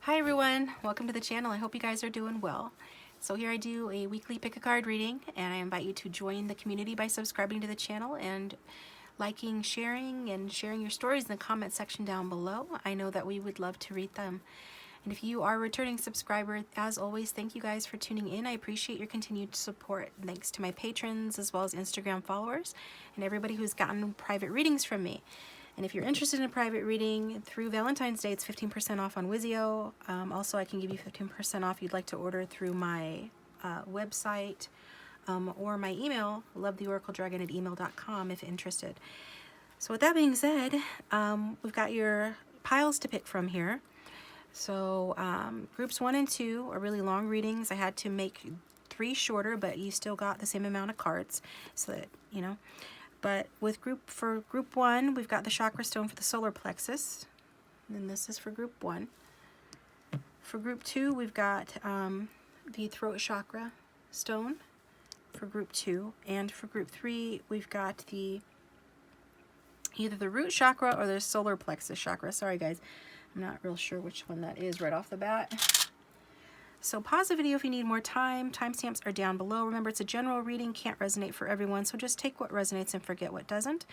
Hi everyone, welcome to the channel. I hope you guys are doing well. So here I do a weekly pick a card reading, and I invite you to join the community by subscribing to the channel and liking, sharing your stories in the comment section down below. I know that we would love to read them. And if you are a returning subscriber, as always, thank you guys for tuning in. I appreciate your continued support. Thanks to my patrons as well as Instagram followers and everybody who's gotten private readings from me. And if you're interested in a private reading through Valentine's Day, it's 15% off on Wizio. Also, I can give you 15% off if you'd like to order through my website or my email, lovetheoracledragon@email.com if interested. So with that being said, we've got your piles to pick from here. So groups 1 and 2 are really long readings. I had to make 3 shorter, but you still got the same amount of cards, so that, you know. But for group 1, we've got the chakra stone for the solar plexus. And this is for group 1. For group 2, we've got the throat chakra stone for group 2. And for group 3, we've got either the root chakra or the solar plexus chakra. Sorry guys, I'm not real sure which one that is right off the bat. So pause the video if you need more time. Timestamps are down below. Remember, it's a general reading, can't resonate for everyone, so just take what resonates and forget what doesn't.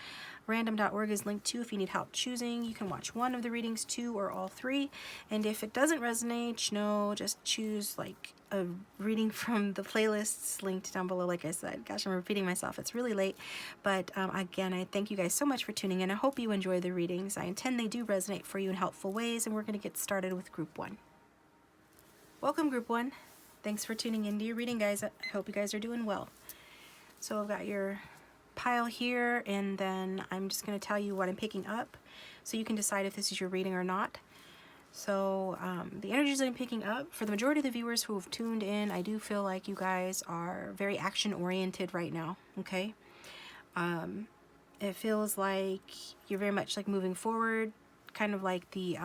Random.org is linked too if you need help choosing. You can watch one of the readings, 2, or all 3. And if it doesn't resonate, just choose like a reading from the playlists linked down below. Like I said, gosh, I'm repeating myself. It's really late. But again, I thank you guys so much for tuning in. I hope you enjoy the readings. I intend they do resonate for you in helpful ways, and we're going to get started with group 1. Welcome group 1. Thanks for tuning into your reading, guys. I hope you guys are doing well. So I've got your pile here, and then I'm just going to tell you what I'm picking up so you can decide if this is your reading or not. So the energies that I'm picking up, for the majority of the viewers who have tuned in, I do feel like you guys are very action oriented right now, okay? It feels like you're very much like moving forward, kind of like the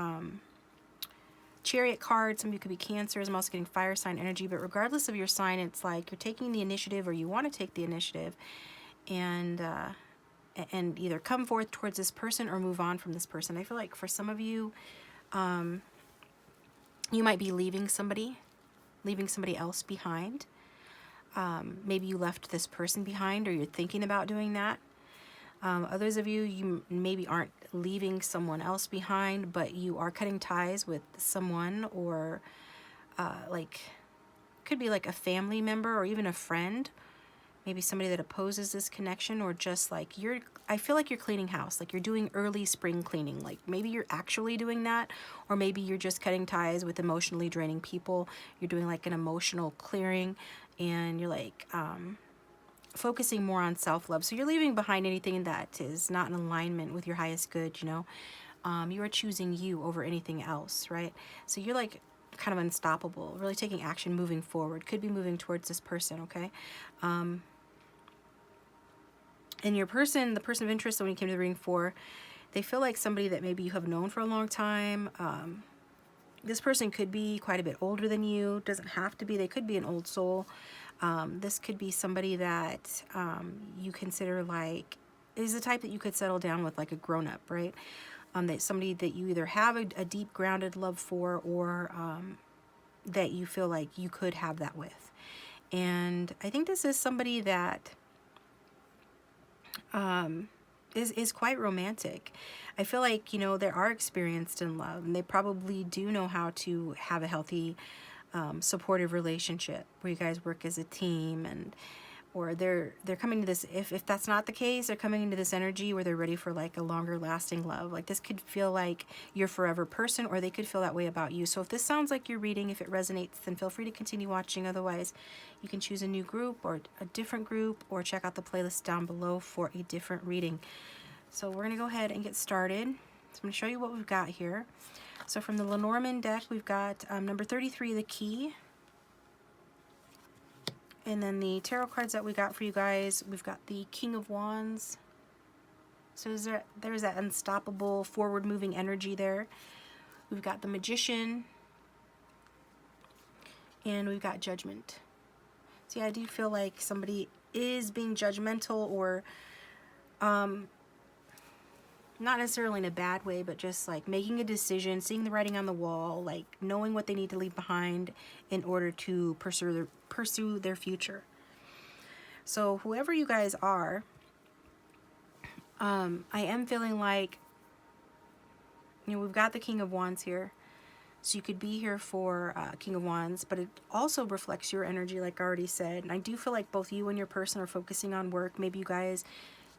Chariot card. Some of you could be Cancers. I'm also getting fire sign energy, but regardless of your sign, it's like you're taking the initiative, or you want to take the initiative, and either come forth towards this person or move on from this person. I feel like for some of you, you might be leaving somebody else behind. Maybe you left this person behind, or you're thinking about doing that. Others of you, you maybe aren't leaving someone else behind, but you are cutting ties with someone, or could be like a family member or even a friend, maybe somebody that opposes this connection, or just like I feel like you're cleaning house, like you're doing early spring cleaning. Like maybe you're actually doing that, or maybe you're just cutting ties with emotionally draining people. You're doing like an emotional clearing, and you're like focusing more on self-love. So you're leaving behind anything that is not in alignment with your highest good, you know. You are choosing you over anything else, right? So you're like kind of unstoppable, really taking action, moving forward. Could be moving towards this person, okay? And the person of interest, when you came to the reading for, they feel like somebody that maybe you have known for a long time. This person could be quite a bit older than you. Doesn't have to be. They could be an old soul. This could be somebody that you consider like is the type that you could settle down with, like a grown-up, right? That somebody that you either have a deep grounded love for, or that you feel like you could have that with. And I think this is somebody that is quite romantic. I feel like, you know, they are experienced in love, and they probably do know how to have a healthy supportive relationship where you guys work as a team, or they're coming to this, if that's not the case, they're coming into this energy where they're ready for like a longer lasting love. Like this could feel like your forever person, or they could feel that way about you. So if this sounds like your reading, if it resonates, then feel free to continue watching. Otherwise, you can choose a new group or a different group, or check out the playlist down below for a different reading. So we're gonna go ahead and get started. So I'm gonna show you what we've got here. So from the Lenormand deck, we've got number 33, the Key. And then the tarot cards that we got for you guys, we've got the King of Wands. So there's that unstoppable, forward-moving energy there. We've got the Magician. And we've got Judgment. See, I do feel like somebody is being judgmental, or not necessarily in a bad way, but just like making a decision, seeing the writing on the wall, like knowing what they need to leave behind in order to pursue their future. So whoever you guys are, I am feeling like, we've got the King of Wands here. So you could be here for King of Wands, but it also reflects your energy, like I already said. And I do feel like both you and your person are focusing on work. Maybe you guys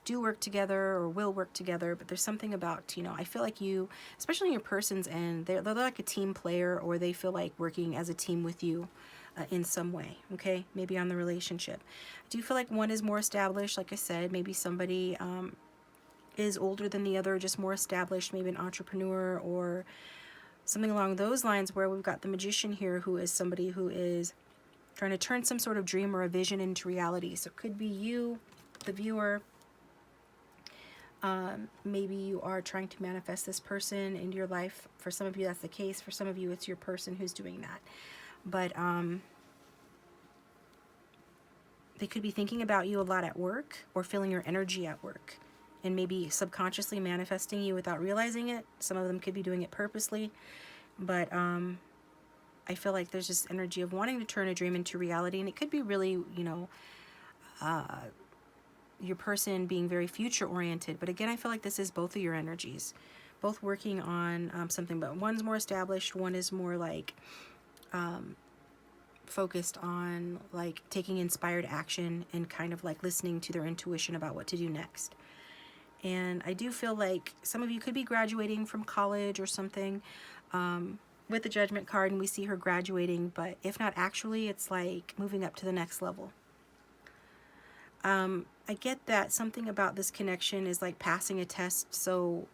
do work together or will work together, but there's something about, I feel like you, especially in your person's end, they're like a team player, or they feel like working as a team with you in some way, okay? Maybe on the relationship. I do feel like one is more established, like I said. Maybe somebody is older than the other, just more established, maybe an entrepreneur or something along those lines, where we've got the Magician here, who is somebody who is trying to turn some sort of dream or a vision into reality. So it could be you, the viewer. Maybe you are trying to manifest this person into your life. For some of you, that's the case. For some of you, it's your person who's doing that. But they could be thinking about you a lot at work, or feeling your energy at work, and maybe subconsciously manifesting you without realizing it. Some of them could be doing it purposely, but I feel like there's this energy of wanting to turn a dream into reality, and it could be really, your person being very future oriented. But again, I feel like this is both of your energies, both working on something, but one's more established, one is more like focused on like taking inspired action and kind of like listening to their intuition about what to do next. And I do feel like some of you could be graduating from college or something with the Judgment card, and we see her graduating, but if not actually, it's like moving up to the next level. I get that something about this connection is like passing a test. So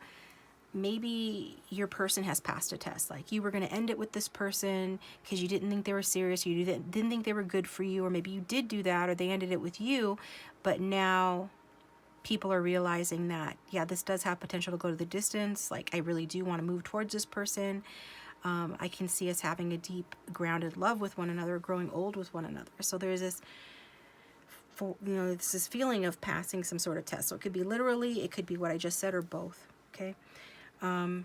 maybe your person has passed a test. Like you were going to end it with this person because you didn't think they were serious, you didn't think they were good for you, or maybe you did do that, or they ended it with you, but now people are realizing that, yeah, this does have potential to go to the distance. Like, I really do want to move towards this person. I can see us having a deep, grounded love with one another, growing old with one another. So there's this, it's this feeling of passing some sort of test. So it could be literally, it could be what I just said, or both. Okay. I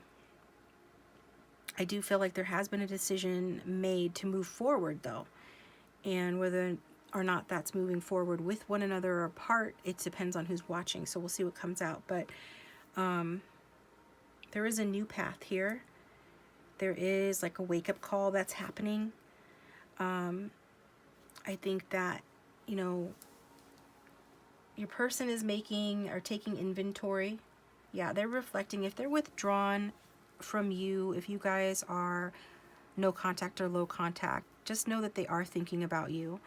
do feel like there has been a decision made to move forward, though, and whether or not that's moving forward with one another or apart, it depends on who's watching. So we'll see what comes out. But there is a new path here. There is like a wake-up call that's happening. I think that, your person is making or taking inventory. Yeah, they're reflecting. If they're withdrawn from you, if you guys are no contact or low contact, just know that they are thinking about you.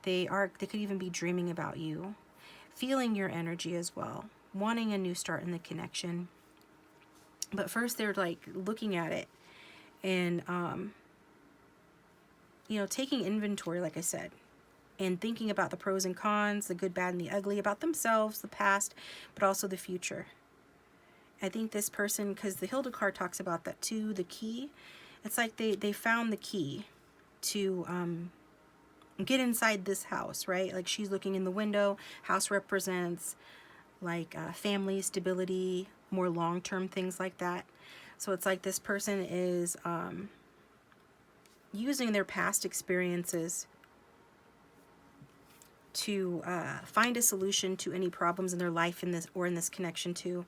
They could even be dreaming about you, feeling your energy as well, wanting a new start in the connection. But first they're like looking at it and, taking inventory, like I said, and thinking about the pros and cons, the good, bad, and the ugly, about themselves, the past, but also the future. I think this person, because the Hilda card talks about that too, the key. It's like they found the key to get inside this house, right? Like she's looking in the window. House represents like family, stability, more long-term things like that. So it's like this person is using their past experiences to find a solution to any problems in their life in this connection to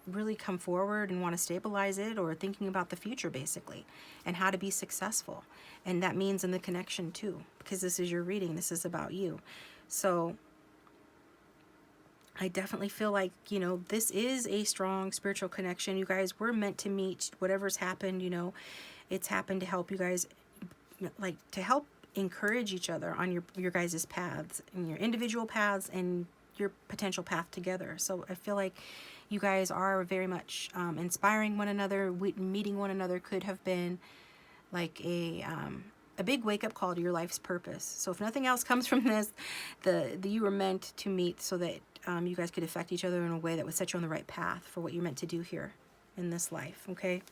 really come forward and want to stabilize it, or thinking about the future basically and how to be successful. And that means in the connection too, because this is your reading, this is about you. So I definitely feel like, this is a strong spiritual connection. You guys were meant to meet. Whatever's happened, it's happened to help you guys, like to help encourage each other on your guys' paths, and your individual paths and your potential path together. So I feel like you guys are very much inspiring one another. Meeting one another could have been like a big wake-up call to your life's purpose. So if nothing else comes from this, you were meant to meet so that you guys could affect each other in a way that would set you on the right path for what you're meant to do here in this life. Okay.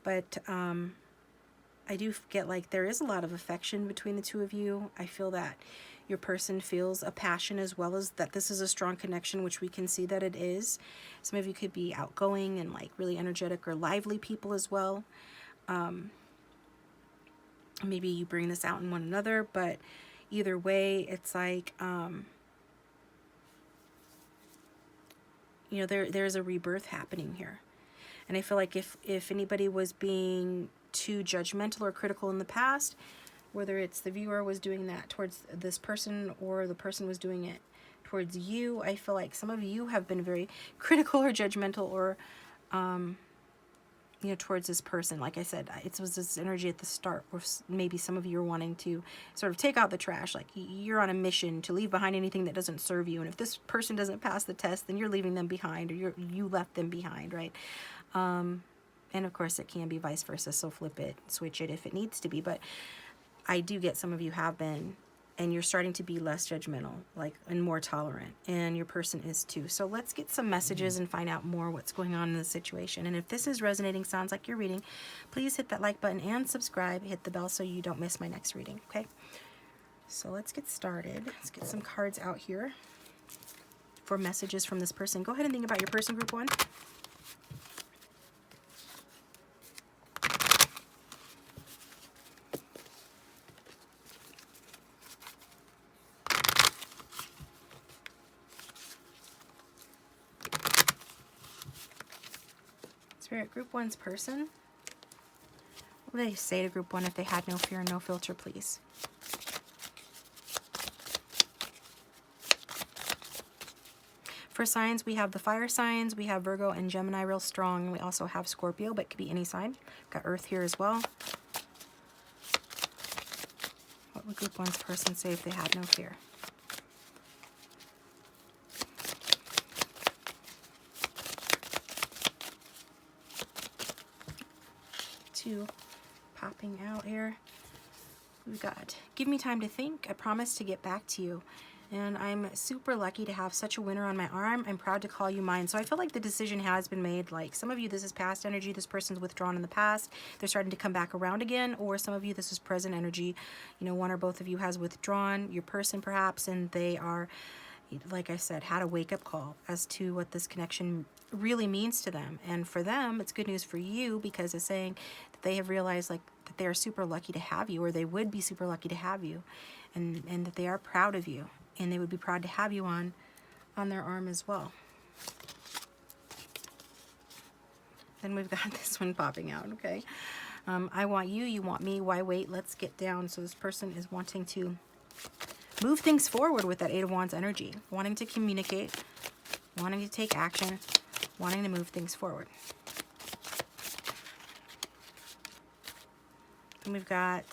But I do get like there is a lot of affection between the two of you. I feel that Your person feels a passion as well as that this is a strong connection, which we can see that it is. Some of you could be outgoing and like really energetic or lively people as well. Maybe you bring this out in one another, but either way, it's like, you know, there's a rebirth happening here. And I feel like if anybody was being too judgmental or critical in the past, whether it's the viewer was doing that towards this person or the person was doing it towards you, I feel like some of you have been very critical or judgmental or, you know, towards this person. Like I said, it was this energy at the start where maybe some of you are wanting to sort of take out the trash. Like you're on a mission to leave behind anything that doesn't serve you. And if this person doesn't pass the test, then you're leaving them behind, or you left them behind, right? And of course it can be vice versa. So flip it, switch it if it needs to be. But I do get some of you have been, and you're starting to be less judgmental, like, and more tolerant, and your person is too. So let's get some messages and find out more what's going on in the situation. And if this is resonating, sounds like you're reading, please hit that like button and subscribe. Hit the bell so you don't miss my next reading, okay? So let's get started. Let's get some cards out here for messages from this person. Go ahead and think about your person, group 1. Spirit, group 1's person. What would they say to group 1 if they had no fear and no filter, please? For signs, we have the fire signs. We have Virgo and Gemini real strong. And we also have Scorpio, but it could be any sign. Got Earth here as well. What would group 1's person say if they had no fear? Popping out here. We've got, give me time to think. I promise to get back to you. And I'm super lucky to have such a winner on my arm. I'm proud to call you mine. So I feel like the decision has been made. Like some of you, this is past energy. This person's withdrawn in the past. They're starting to come back around again. Or some of you, this is present energy. You know, one or both of you has withdrawn, your person perhaps, and they are, like I said, had a wake-up call as to what this connection really means to them. And for them, it's good news for you because it's saying that they have realized like that they are super lucky to have you, or they would be super lucky to have you, and that they are proud of you, and they would be proud to have you on their arm as well. Then we've got this one popping out, okay? I want you, you want me, why wait? Let's get down. So this person is wanting to move things forward with that 8 of Wands energy, wanting to communicate, wanting to take action, wanting to move things forward. And we've got,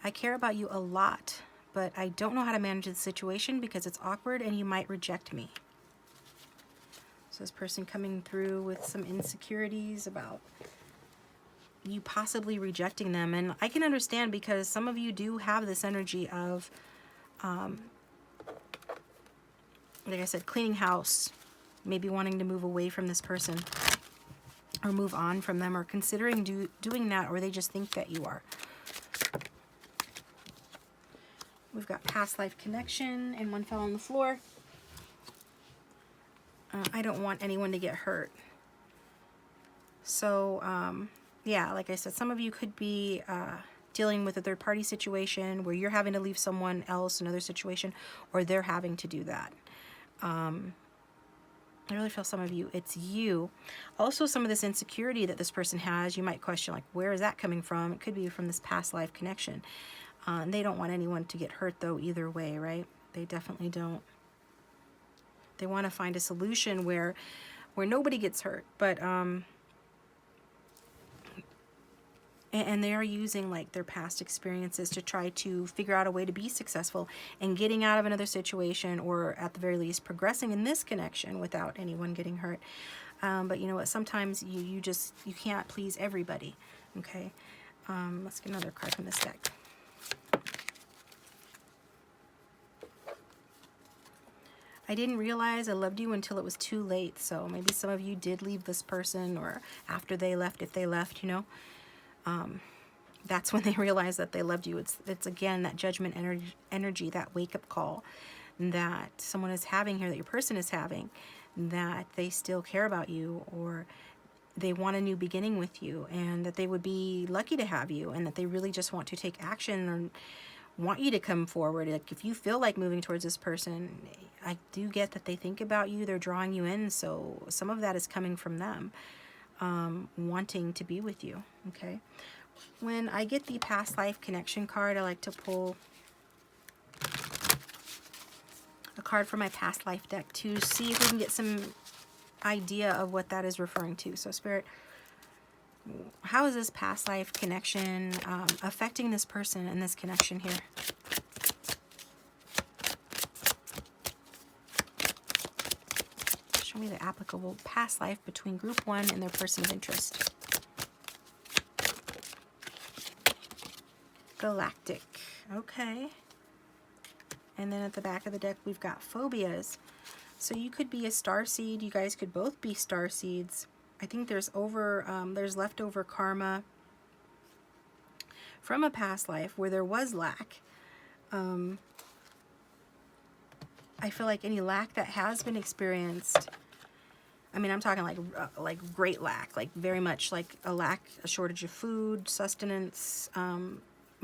I care about you a lot, but I don't know how to manage the situation because it's awkward and you might reject me. So this person coming through with some insecurities about you possibly rejecting them. And I can understand because some of you do have this energy of, like I said, cleaning house, maybe wanting to move away from this person or move on from them, or considering doing that, or they just think that you are. We've got past life connection, and one fell on the floor. I don't want anyone to get hurt. So, yeah, like I said, some of you could be dealing with a third-party situation where you're having to leave someone else, another situation, or they're having to do that. I really feel some of you, it's you. Also, some of this insecurity that this person has, you might question, like, where is that coming from? It could be from this past life connection. And they don't want anyone to get hurt, though, either way, right? They definitely don't. They want to find a solution where nobody gets hurt, but and they are using like their past experiences to try to figure out a way to be successful and getting out of another situation, or at the very least progressing in this connection without anyone getting hurt. But you know what? Sometimes you can't please everybody. Okay, let's get another card from this deck. I didn't realize I loved you until it was too late. So maybe some of you did leave this person, or after they left, if they left, you know. that's when they realize that they loved you. It's again that judgment energy, that wake-up call that someone is having here, that your person is having, that they still care about you, or they want a new beginning with you, and that they would be lucky to have you, and that they really just want to take action and want you to come forward. Like if you feel like moving towards this person, I do get that they think about you, they're drawing you in, so some of that is coming from them wanting to be with you. Okay, when I get the past life connection card, I like to pull a card from my past life deck to see if we can get some idea of what that is referring to. So Spirit, how is this past life connection affecting this person and this connection here? Show me the applicable past life between group 1 and their person of interest. Galactic. Okay. And then at the back of the deck, we've got phobias. So you could be a starseed. You guys could both be starseeds. I think there's leftover karma from a past life where there was lack. I feel like any lack that has been experienced, I mean, I'm talking like great lack, like very much like a shortage of food, sustenance.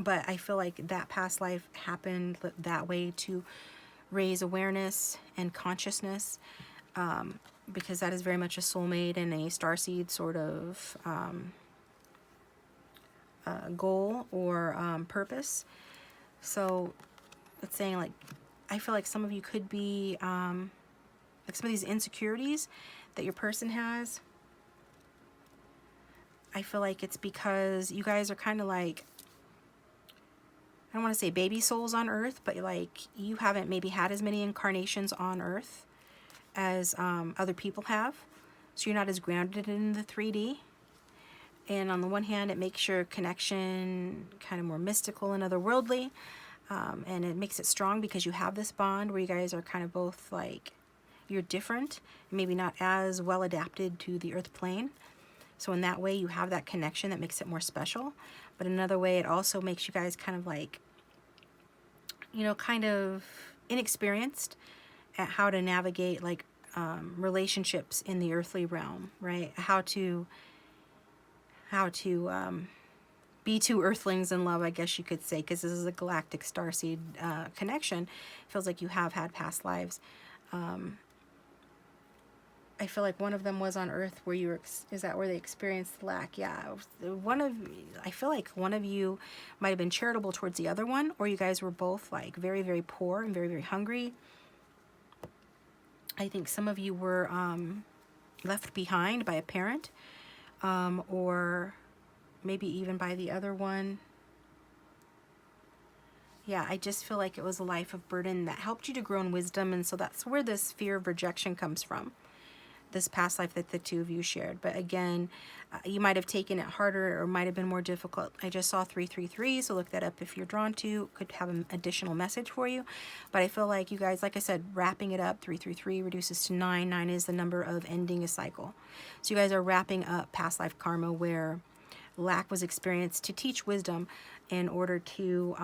But I feel like that past life happened that way to raise awareness and consciousness, because that is very much a soulmate and a starseed sort of goal or purpose. So it's saying, like, I feel like some of you could be like some of these insecurities that your person has. I feel like it's because you guys are kind of like, I don't want to say baby souls on Earth, but like you haven't maybe had as many incarnations on Earth as other people have. So you're not as grounded in the 3D. And on the one hand, it makes your connection kind of more mystical and otherworldly. And it makes it strong because you have this bond where you guys are kind of both like, you're different, maybe not as well adapted to the Earth plane. So in that way, you have that connection that makes it more special. But another way, it also makes you guys kind of like, you know, kind of inexperienced at how to navigate like relationships in the earthly realm, right? How to be two earthlings in love, I guess you could say, because this is a galactic starseed connection. It feels like you have had past lives. I feel like one of them was on Earth where you were, is that where they experienced lack? Yeah. I feel like one of you might have been charitable towards the other one, or you guys were both like very, very poor and very, very hungry. I think some of you were left behind by a parent, or maybe even by the other one. Yeah, I just feel like it was a life of burden that helped you to grow in wisdom, and so that's where this fear of rejection comes from. This past life that the two of you shared. But again, you might have taken it harder or might have been more difficult. I just saw 333, so look that up if you're drawn to. Could have an additional message for you. But I feel like you guys, like I said, wrapping it up. 333 reduces to 9. 9 is the number of ending a cycle. So you guys are wrapping up past life karma where lack was experienced to teach wisdom in order to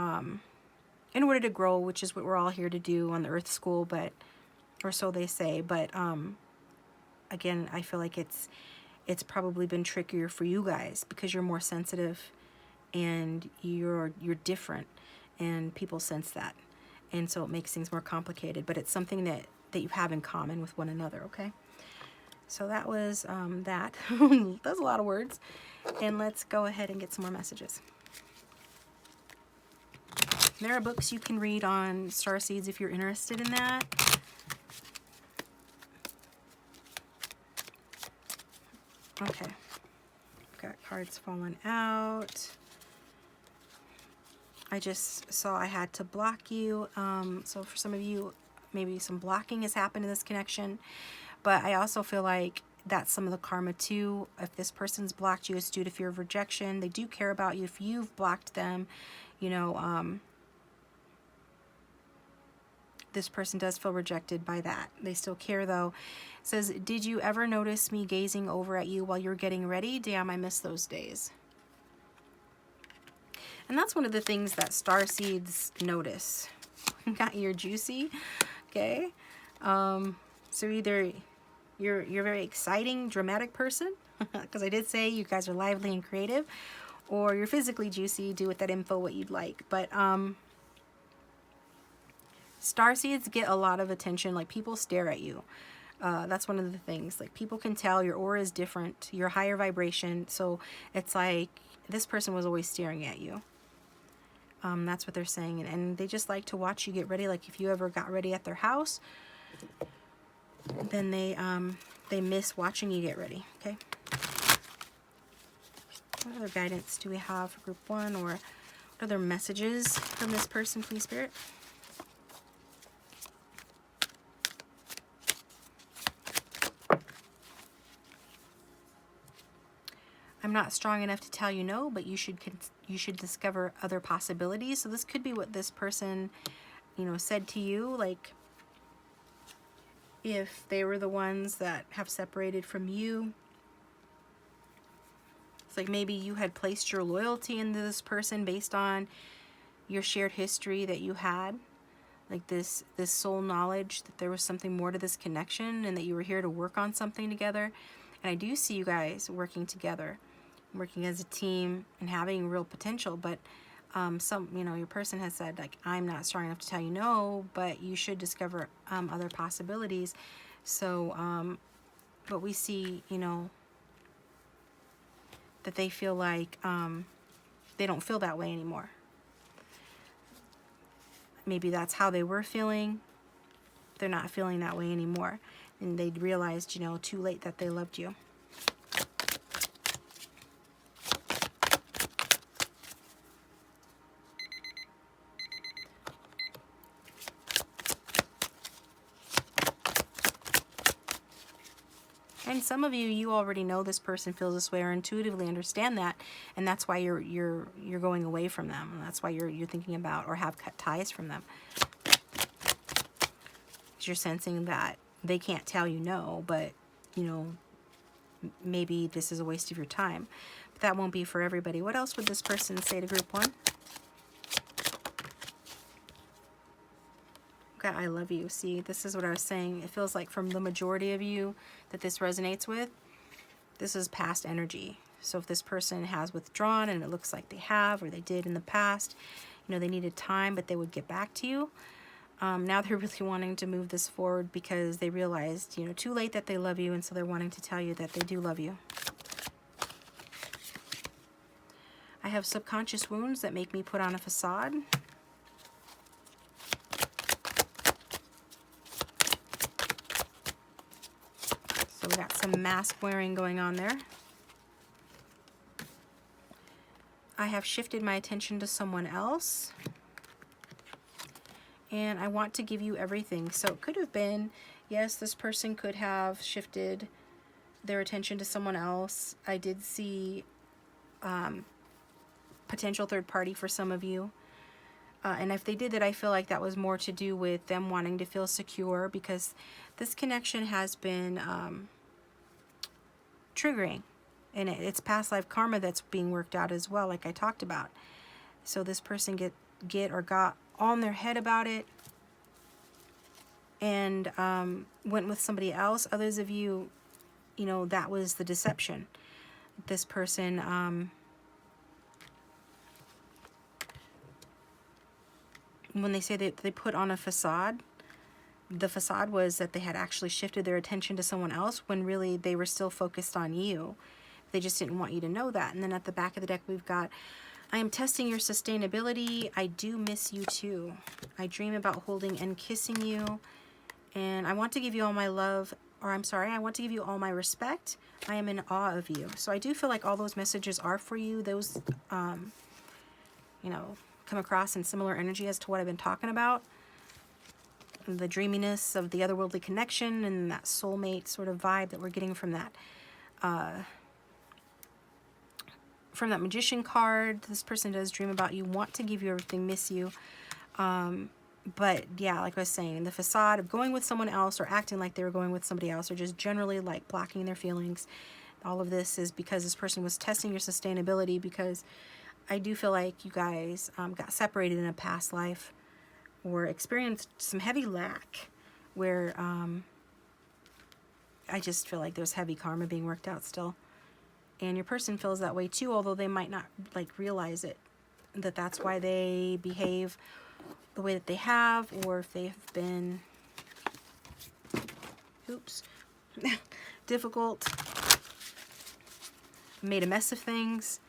grow, which is what we're all here to do on the Earth School, but, or so they say. But again, I feel like it's probably been trickier for you guys because you're more sensitive and you're different, and people sense that, and so it makes things more complicated. But it's something that you have in common with one another. Okay, so that was that. That's a lot of words, and let's go ahead and get some more messages. There are books you can read on starseeds if you're interested in that. Okay, got cards falling out. I just saw I had to block you. So for some of you, maybe some blocking has happened in this connection. But I also feel like that's some of the karma too. If this person's blocked you, it's due to fear of rejection. They do care about you. If you've blocked them, you know, this person does feel rejected by that. They still care though. It says, did you ever notice me gazing over at you while you're getting ready? Damn, I miss those days. And that's one of the things that star seeds notice. Got your juicy, okay? So either you're a very exciting, dramatic person, because I did say you guys are lively and creative, or you're physically juicy, do with that info what you'd like. But starseeds get a lot of attention, like people stare at you. That's one of the things, like people can tell your aura is different, your higher vibration, so it's like this person was always staring at you. That's what they're saying, and they just like to watch you get ready. Like if you ever got ready at their house, then they miss watching you get ready. Okay. What other guidance do we have for group 1, or what other messages from this person, please, Spirit? I'm not strong enough to tell you no, but you should discover other possibilities. So this could be what this person, you know, said to you, like if they were the ones that have separated from you. It's like maybe you had placed your loyalty into this person based on your shared history that you had, like this soul knowledge that there was something more to this connection and that you were here to work on something together. And I do see you guys working together, working as a team and having real potential. But you know, your person has said, like, I'm not strong enough to tell you no, but you should discover other possibilities. So but we see, you know, that they feel like they don't feel that way anymore. Maybe that's how they were feeling. They're not feeling that way anymore. And they realized, you know, too late that they loved you. And some of you already know this person feels this way or intuitively understand that, and that's why you're going away from them, and that's why you're thinking about or have cut ties from them. You're sensing that they can't tell you no, but you know, maybe this is a waste of your time. But that won't be for everybody. What else would this person say to group 1? Okay, I love you. See, this is what I was saying. It feels like from the majority of you that this resonates with, this is past energy. So if this person has withdrawn, and it looks like they have, or they did in the past, you know, they needed time, but they would get back to you. Now they're really wanting to move this forward because they realized, you know, too late that they love you, and so they're wanting to tell you that they do love you. I have subconscious wounds that make me put on a facade. So we got some mask wearing going on there. I have shifted my attention to someone else. And I want to give you everything. So it could have been, yes, this person could have shifted their attention to someone else. I did see potential third party for some of you. And if they did that, I feel like that was more to do with them wanting to feel secure, because this connection has been triggering. And it's past life karma that's being worked out as well, like I talked about. So this person got on their head about it and went with somebody else. Others of you, you know, that was the deception. This person, when they say that they put on a facade, the facade was that they had actually shifted their attention to someone else when really they were still focused on you. They just didn't want you to know that. And then at the back of the deck, we've got, I am testing your sustainability. I do miss you too. I dream about holding and kissing you. And I want to give you all my love, or I'm sorry, I want to give you all my respect. I am in awe of you. So I do feel like all those messages are for you. Those, you know, come across in similar energy as to what I've been talking about. The dreaminess of the otherworldly connection and that soulmate sort of vibe that we're getting from that. From that magician card, this person does dream about you, want to give you everything, miss you. But yeah, like I was saying, the facade of going with someone else or acting like they were going with somebody else, or just generally like blocking their feelings. All of this is because this person was testing your sustainability, because I do feel like you guys got separated in a past life or experienced some heavy lack where I just feel like there's heavy karma being worked out still. And your person feels that way too, although they might not like realize it, that that's why they behave the way that they have, or if they've been, oops, difficult, made a mess of things.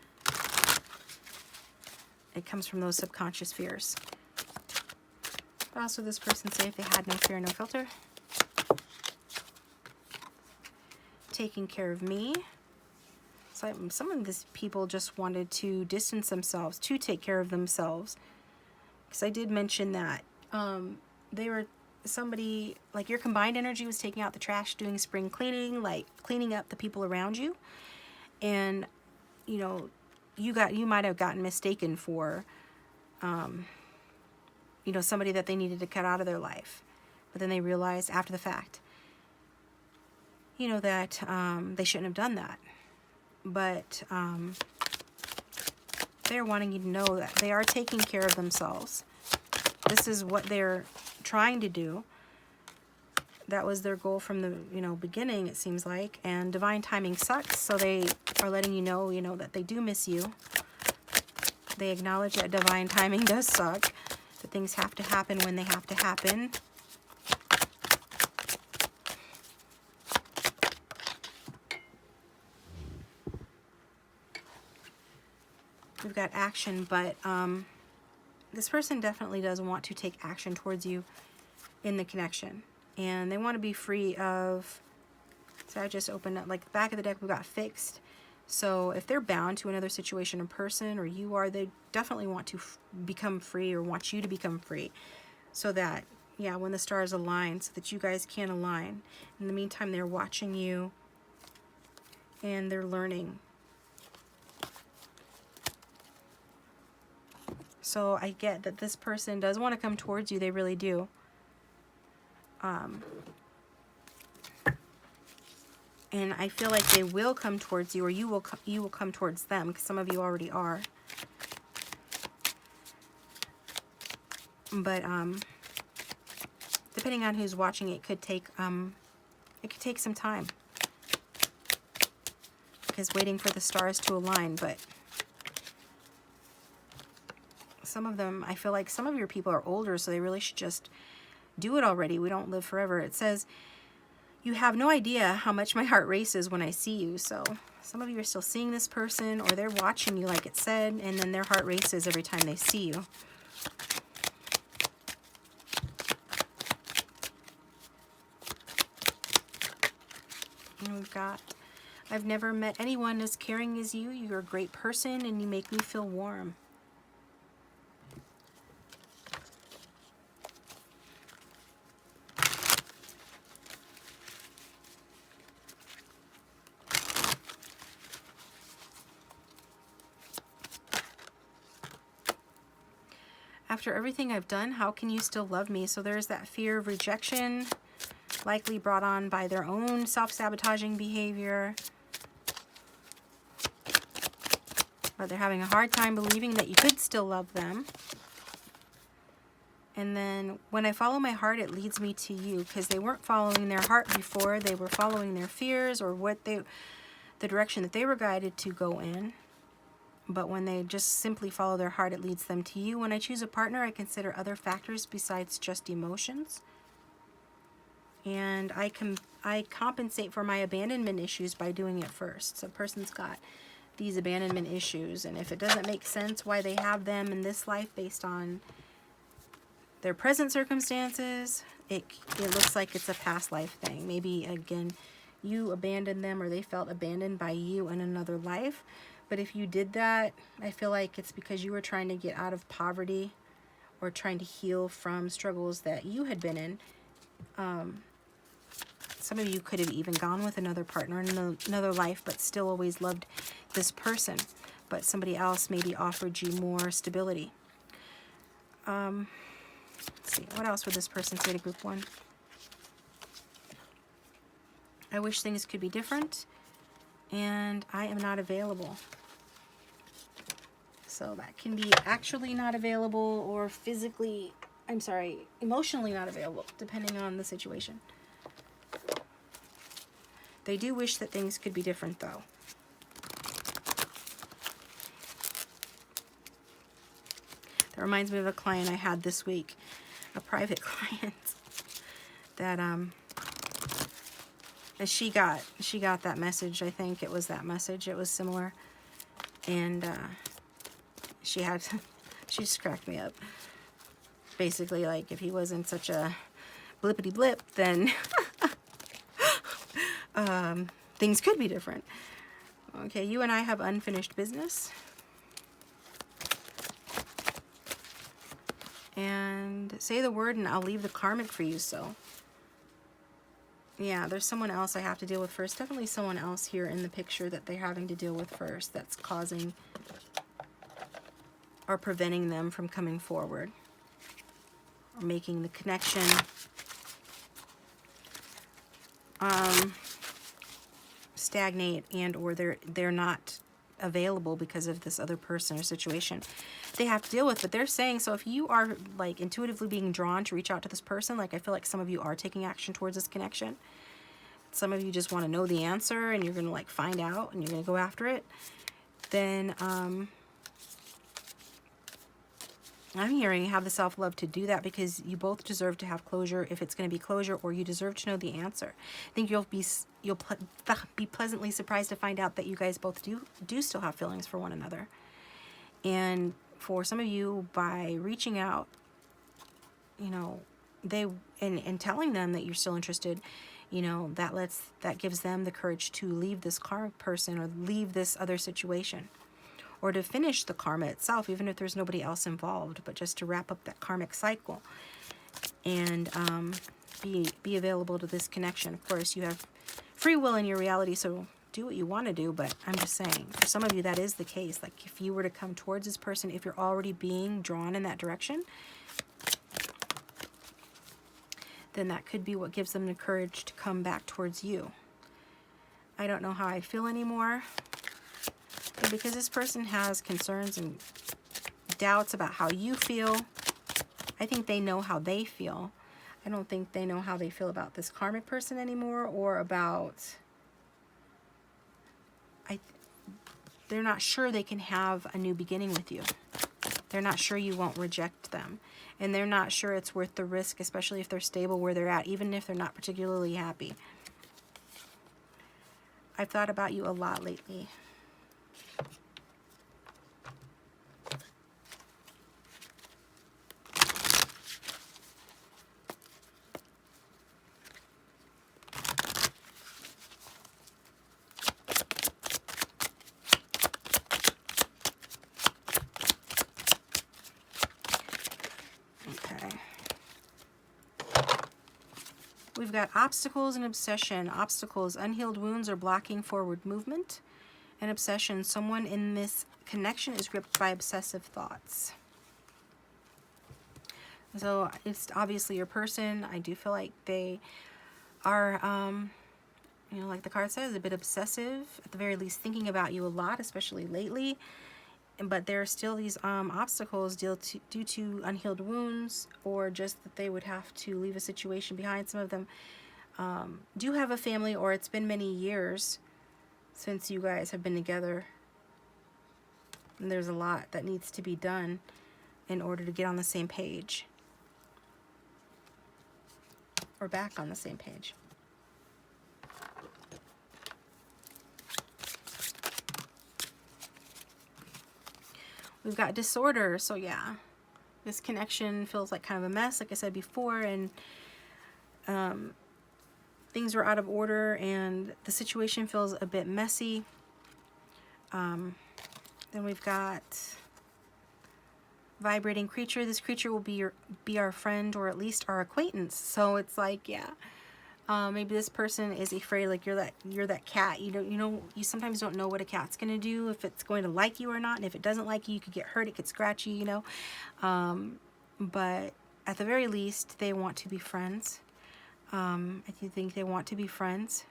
It comes from those subconscious fears. But also this person say if they had no fear, no filter. Taking care of me. So some of these people just wanted to distance themselves to take care of themselves. Because I did mention that they were somebody, like your combined energy was taking out the trash, doing spring cleaning, like cleaning up the people around you. And, you know, you might have gotten mistaken for, you know, somebody that they needed to cut out of their life. But then they realized after the fact, you know, that they shouldn't have done that. But they're wanting you to know that they are taking care of themselves. This is what they're trying to do. That was their goal from the, you know, beginning, it seems like. And divine timing sucks, so they are letting you know, that they do miss you. They acknowledge that divine timing does suck, that things have to happen when they have to happen. We've got action, but this person definitely does want to take action towards you in the connection. And they want to be free of, so I just opened up, like the back of the deck we got fixed. So if they're bound to another situation or person, or you are, they definitely want to become free, or want you to become free. So that, yeah, when the stars align, so that you guys can align. In the meantime, they're watching you and they're learning. So I get that this person does want to come towards you. They really do. And I feel like they will come towards you, or you will come towards them, because some of you already are. But depending on who's watching, it could take some time, because waiting for the stars to align. But some of them, I feel like some of your people are older, so they really should just do it already. We don't live forever. It says, you have no idea how much my heart races when I see you. So some of you are still seeing this person, or they're watching you like it said, and then their heart races every time they see you. And we've got, I've never met anyone as caring as you. You're a great person and you make me feel warm. After everything I've done, how can you still love me? So there's that fear of rejection, likely brought on by their own self-sabotaging behavior. But they're having a hard time believing that you could still love them. And then, when I follow my heart, it leads me to you. Because they weren't following their heart before. They were following their fears, or the direction that they were guided to go in. But when they just simply follow their heart, it leads them to you. When I choose a partner, I consider other factors besides just emotions. And I compensate for my abandonment issues by doing it first. So a person's got these abandonment issues, and if it doesn't make sense why they have them in this life based on their present circumstances, it looks like it's a past life thing. Maybe, again, you abandoned them, or they felt abandoned by you in another life. But if you did that, I feel like it's because you were trying to get out of poverty, or trying to heal from struggles that you had been in. Some of you could have even gone with another partner in another life, but still always loved this person. But somebody else maybe offered you more stability. Let's see, what else would this person say to group 1? I wish things could be different, and I am not available. So that can be actually not available or physically, I'm sorry, emotionally not available, depending on the situation. They do wish that things could be different, though. That reminds me of a client I had this week, a private client, that she got that message. I think it was that message. It was similar, and she just cracked me up. Basically, like, if he wasn't such a blippity blip, then things could be different. Okay, you and I have unfinished business. And say the word and I'll leave the karmic for you, so. Yeah, there's someone else I have to deal with first. Definitely someone else here in the picture that they're having to deal with first that's causing or preventing them from coming forward or making the connection. Stagnate, and or they're not available because of this other person or situation they have to deal with. But they're saying, so if you are like intuitively being drawn to reach out to this person, like I feel like some of you are taking action towards this connection. Some of you just want to know the answer and you're going to like find out and you're going to go after it. Then I'm hearing you have the self-love to do that, because you both deserve to have closure, if it's going to be closure, or you deserve to know the answer. I think you'll be pleasantly surprised to find out that you guys both do still have feelings for one another. And for some of you, by reaching out, you know, and telling them that you're still interested, you know, that gives them the courage to leave this karmic person or leave this other situation, or to finish the karma itself, even if there's nobody else involved, but just to wrap up that karmic cycle and be available to this connection. Of course, you have free will in your reality, so do what you want to do, but I'm just saying, for some of you, that is the case. Like, if you were to come towards this person, if you're already being drawn in that direction, then that could be what gives them the courage to come back towards you. I don't know how I feel anymore. But because this person has concerns and doubts about how you feel, I think they know how they feel. I don't think they know how they feel about this karmic person anymore, or about... They're not sure they can have a new beginning with you. They're not sure you won't reject them. And they're not sure it's worth the risk, especially if they're stable where they're at, even if they're not particularly happy. I've thought about you a lot lately. We've got obstacles and obsession. Obstacles, unhealed wounds or blocking forward movement. And obsession, someone in this connection is gripped by obsessive thoughts. So it's obviously your person. I do feel like they are, you know, like the card says, a bit obsessive, at the very least thinking about you a lot, especially lately. But there are still these obstacles due to unhealed wounds, or just that they would have to leave a situation behind. Some of them do have a family, or it's been many years since you guys have been together. And there's a lot that needs to be done in order to get on the same page. Or back on the same page. We've got disorder, so yeah, this connection feels like kind of a mess, like I said before, and things are out of order, and the situation feels a bit messy. Then we've got vibrating creature. This creature will be our friend, or at least our acquaintance. So it's like, yeah, maybe this person is afraid, like you're that cat. You sometimes don't know what a cat's gonna do, if it's going to like you or not. And if it doesn't like you, you could get hurt, it could scratch you, you know. But at the very least, they want to be friends. I think they want to be friends.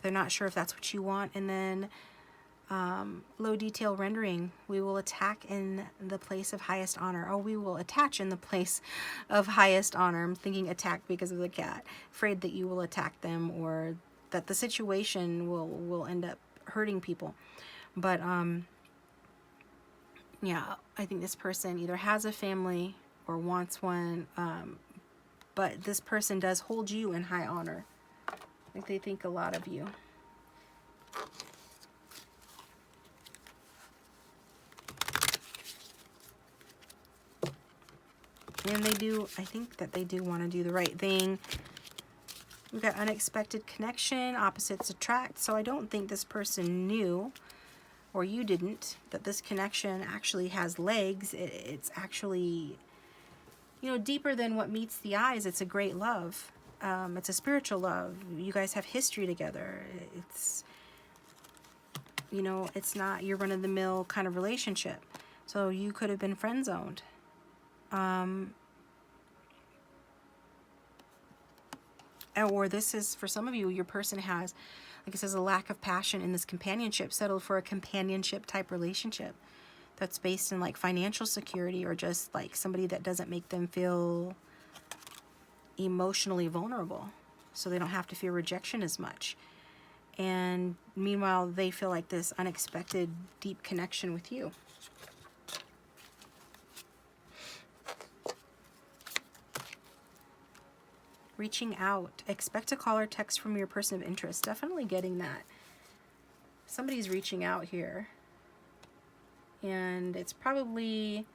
They're not sure if that's what you want. And then low detail rendering. We will attack in the place of highest honor. Oh, we will attach in the place of highest honor. I'm thinking attack because of the cat. Afraid that you will attack them, or that the situation will end up hurting people. But yeah, I think this person either has a family or wants one, but this person does hold you in high honor. Like they think a lot of you. And they do, I think that they do want to do the right thing. We've got unexpected connection, opposites attract. So I don't think this person knew, or you didn't, that this connection actually has legs. It's actually, you know, deeper than what meets the eyes. It's a great love. It's a spiritual love. You guys have history together. It's, you know, it's not your run-of-the-mill kind of relationship. So you could have been friend-zoned. Or this is, for some of you, your person has, like it says, a lack of passion in this companionship, settled for a companionship type relationship that's based in like financial security, or just like somebody that doesn't make them feel emotionally vulnerable, so they don't have to fear rejection as much. And meanwhile, they feel like this unexpected deep connection with you. Reaching out. Expect a call or text from your person of interest. Definitely getting that. Somebody's reaching out here. And it's probably,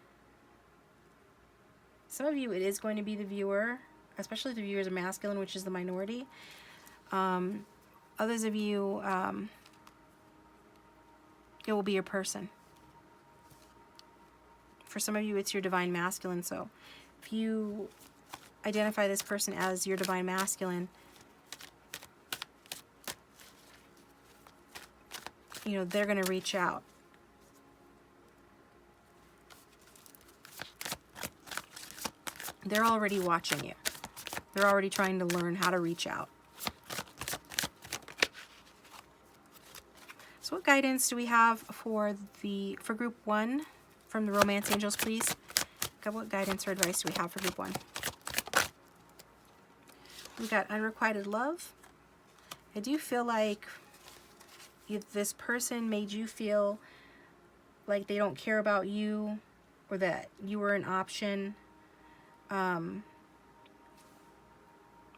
some of you, it is going to be the viewer, especially if the viewers are masculine, which is the minority. Others of you, it will be your person. For some of you, it's your divine masculine. So if you identify this person as your divine masculine, you know, they're going to reach out. They're already watching you. They're already trying to learn how to reach out. So what guidance do we have for group 1 from the Romance Angels, please? What guidance or advice do we have for group 1? We got unrequited love. I do feel like if this person made you feel like they don't care about you, or that you were an option, and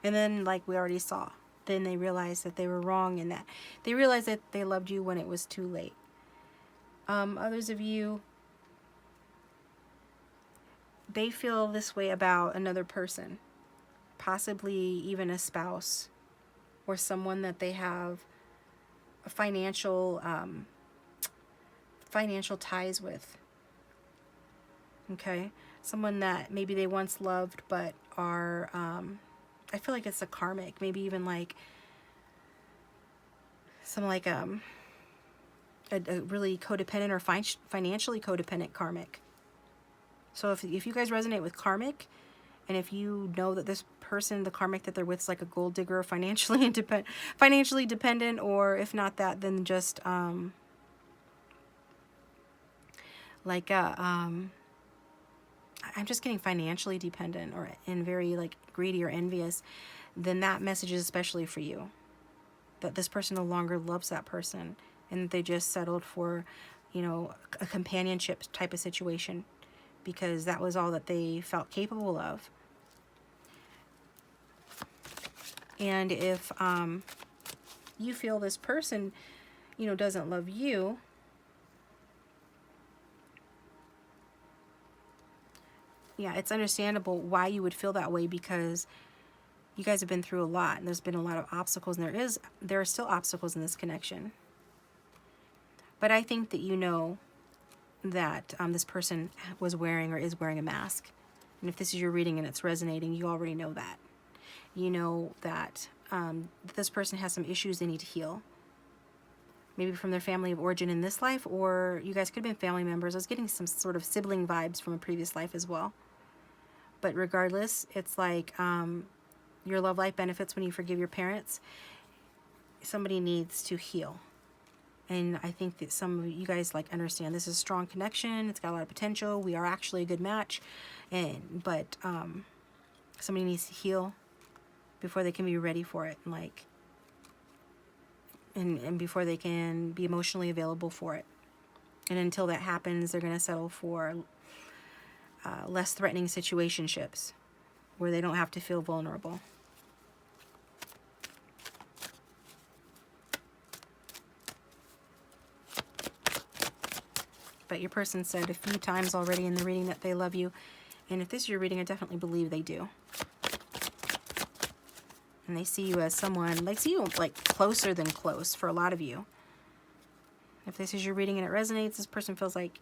then, like we already saw, then they realized that they were wrong, and that they realized that they loved you when it was too late. Others of you, they feel this way about another person, possibly even a spouse, or someone that they have a financial ties with. Okay, someone that maybe they once loved, but are I feel like it's a karmic, maybe even like some like a really codependent or financially codependent karmic. So if you guys resonate with karmic, and if you know that this person, the karmic that they're with, is like a gold digger, financially dependent, or if not that, then just like I'm just getting financially dependent, or and very like greedy or envious, then that message is especially for you. That this person no longer loves that person, and that they just settled for, you know, a companionship type of situation, because that was all that they felt capable of. And if you feel this person, you know, doesn't love you, yeah, it's understandable why you would feel that way, because you guys have been through a lot, and there's been a lot of obstacles, and there are still obstacles in this connection. But I think that you know that this person was wearing or is wearing a mask. And if this is your reading and it's resonating, you already know that. You know that this person has some issues they need to heal. Maybe from their family of origin in this life, or you guys could have been family members. I was getting some sort of sibling vibes from a previous life as well. But regardless, it's like your love life benefits when you forgive your parents. Somebody needs to heal. And I think that some of you guys like understand this is a strong connection. It's got a lot of potential. We are actually a good match. But somebody needs to heal before they can be ready for it. And before they can be emotionally available for it. And until that happens, they're going to settle for less threatening situationships where they don't have to feel vulnerable. But your person said a few times already in the reading that they love you. And if this is your reading, I definitely believe they do. And they see you as someone, like see you like closer than close for a lot of you. If this is your reading and it resonates, this person feels like,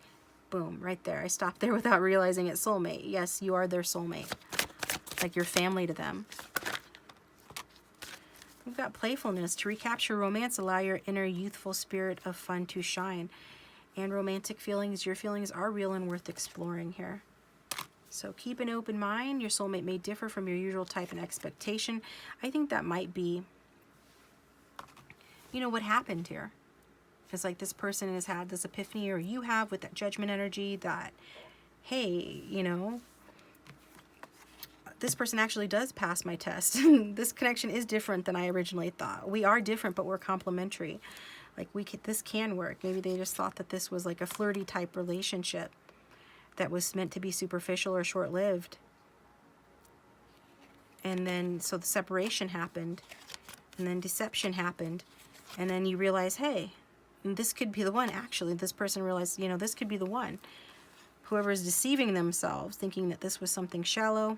boom, right there. I stopped there without realizing it's soulmate. Yes, you are their soulmate. Like you're family to them. We've got playfulness. To recapture romance, allow your inner youthful spirit of fun to shine. And romantic feelings, your feelings are real and worth exploring here. So keep an open mind. Your soulmate may differ from your usual type and expectation. I think that might be, you know, what happened here. It's like this person has had this epiphany, or you have, with that judgment energy that, hey, you know, this person actually does pass my test. This connection is different than I originally thought. We are different, but we're complementary. Like this can work. Maybe they just thought that this was like a flirty type relationship that was meant to be superficial or short-lived. And then, so the separation happened, and then deception happened, and then you realize, hey, this could be the one. Actually, this person realized, you know, this could be the one. Whoever is deceiving themselves, thinking that this was something shallow,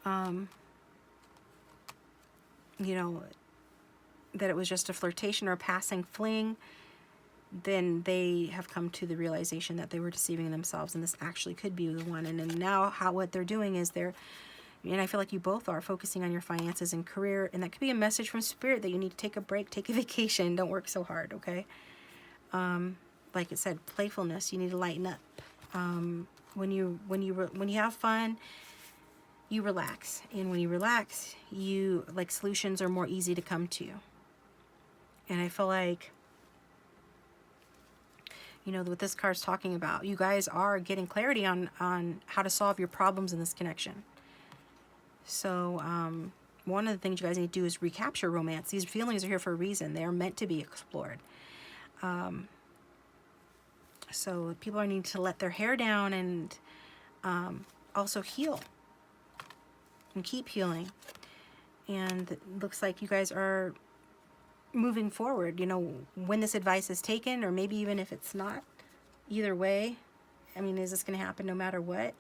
you know, that it was just a flirtation or a passing fling, then they have come to the realization that they were deceiving themselves, and this actually could be the one. And then now what they're doing is and I feel like you both are focusing on your finances and career, and that could be a message from Spirit that you need to take a break, take a vacation, don't work so hard, okay? Like it said, playfulness, you need to lighten up. When you have fun, you relax, and when you relax, solutions are more easy to come to you. And I feel like, you know, what this card's talking about, you guys are getting clarity on how to solve your problems in this connection. So one of the things you guys need to do is recapture romance. These feelings are here for a reason. They are meant to be explored. So people are needing to let their hair down and also heal and keep healing. And it looks like you guys are moving forward, you know, when this advice is taken, or maybe even if it's not. Either way, I mean, is this going to happen no matter what?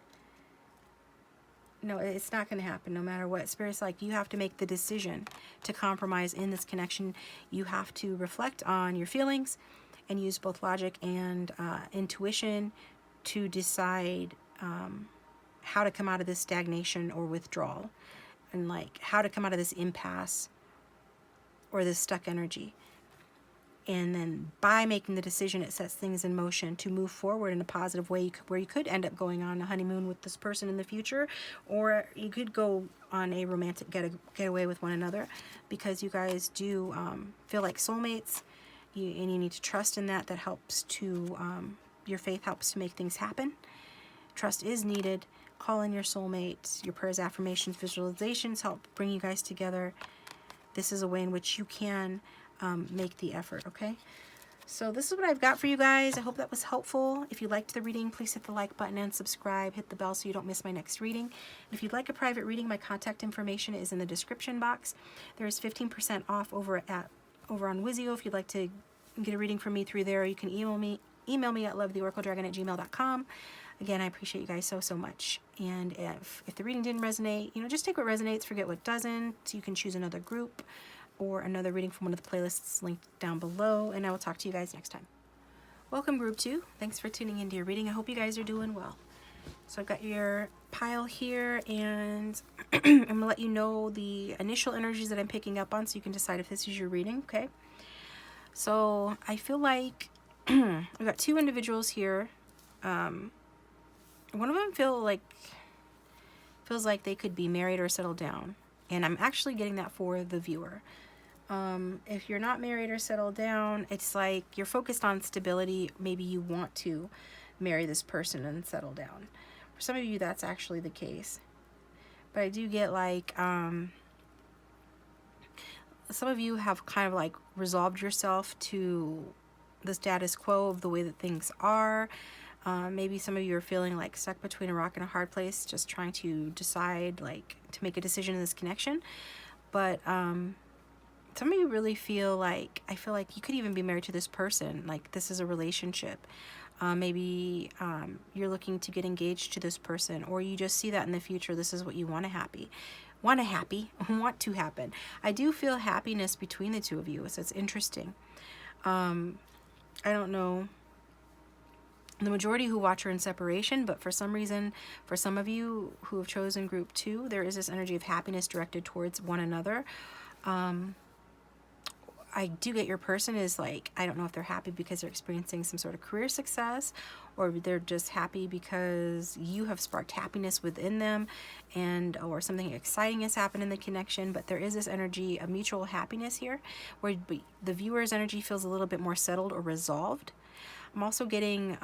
No, it's not going to happen no matter what. Spirit's like, you have to make the decision to compromise in this connection. You have to reflect on your feelings and use both logic and intuition to decide how to come out of this stagnation or withdrawal, and like how to come out of this impasse or this stuck energy. And then by making the decision, it sets things in motion to move forward in a positive way, where you could end up going on a honeymoon with this person in the future, or you could go on a romantic getaway with one another, because you guys do feel like soulmates, and you need to trust in that. That helps to, your faith helps to make things happen. Trust is needed. Call in your soulmates. Your prayers, affirmations, visualizations help bring you guys together. This is a way in which you can make the effort, okay? So this is what I've got for you guys. I hope that was helpful. If you liked the reading, please hit the like button and subscribe. Hit the bell so you don't miss my next reading. If you'd like a private reading, my contact information is in the description box. There is 15% off over on Wizio. If you'd like to get a reading from me through there, you can email me at lovetheoracledragon@gmail.com. Again, I appreciate you guys so much. And if the reading didn't resonate, you know, just take what resonates, forget what doesn't. You can choose another group or another reading from one of the playlists linked down below, and I will talk to you guys next time. Welcome, Group 2. Thanks for tuning into your reading. I hope you guys are doing well. So I've got your pile here, and I'm going to let you know the initial energies that I'm picking up on so you can decide if this is your reading, okay? So I feel like I've got two individuals here. One of them feels like they could be married or settled down, and I'm actually getting that for the viewer. If you're not married or settled down, it's like you're focused on stability. Maybe you want to marry this person and settle down. For some of you, that's actually the case. But I do get like, some of you have kind of like resolved yourself to the status quo of the way that things are. Maybe some of you are feeling like stuck between a rock and a hard place, just trying to decide, like, to make a decision in this connection. But some of you really feel like, I feel like you could even be married to this person. Like, this is a relationship. Maybe you're looking to get engaged to this person, or you just see that in the future, this is what you want to want to happen. I do feel happiness between the two of you, so it's interesting. I don't know the majority who watch are in separation, but for some reason, for some of you who have chosen group 2, there is this energy of happiness directed towards one another. I do get your person is like, I don't know if they're happy because they're experiencing some sort of career success, or they're just happy because you have sparked happiness within them, and or something exciting has happened in the connection. But there is this energy of mutual happiness here, where the viewer's energy feels a little bit more settled or resolved. I'm also getting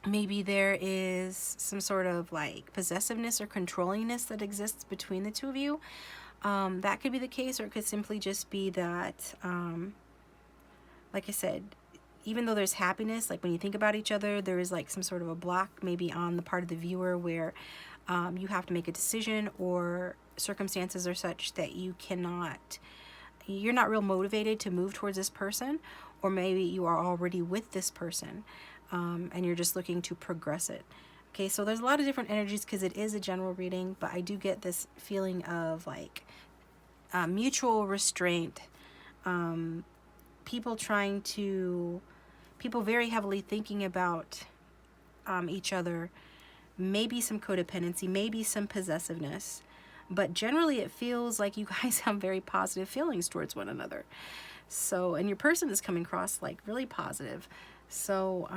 maybe there is some sort of like possessiveness or controllingness that exists between the two of you. That could be the case, or it could simply just be that, like I said, even though there's happiness, like when you think about each other, there is like some sort of a block maybe on the part of the viewer where you have to make a decision, or circumstances are such that you're not real motivated to move towards this person, or maybe you are already with this person and you're just looking to progress it. Okay, so there's a lot of different energies because it is a general reading, but I do get this feeling of like mutual restraint, people very heavily thinking about each other, maybe some codependency, maybe some possessiveness, but generally it feels like you guys have very positive feelings towards one another. So, and your person is coming across like really positive. So,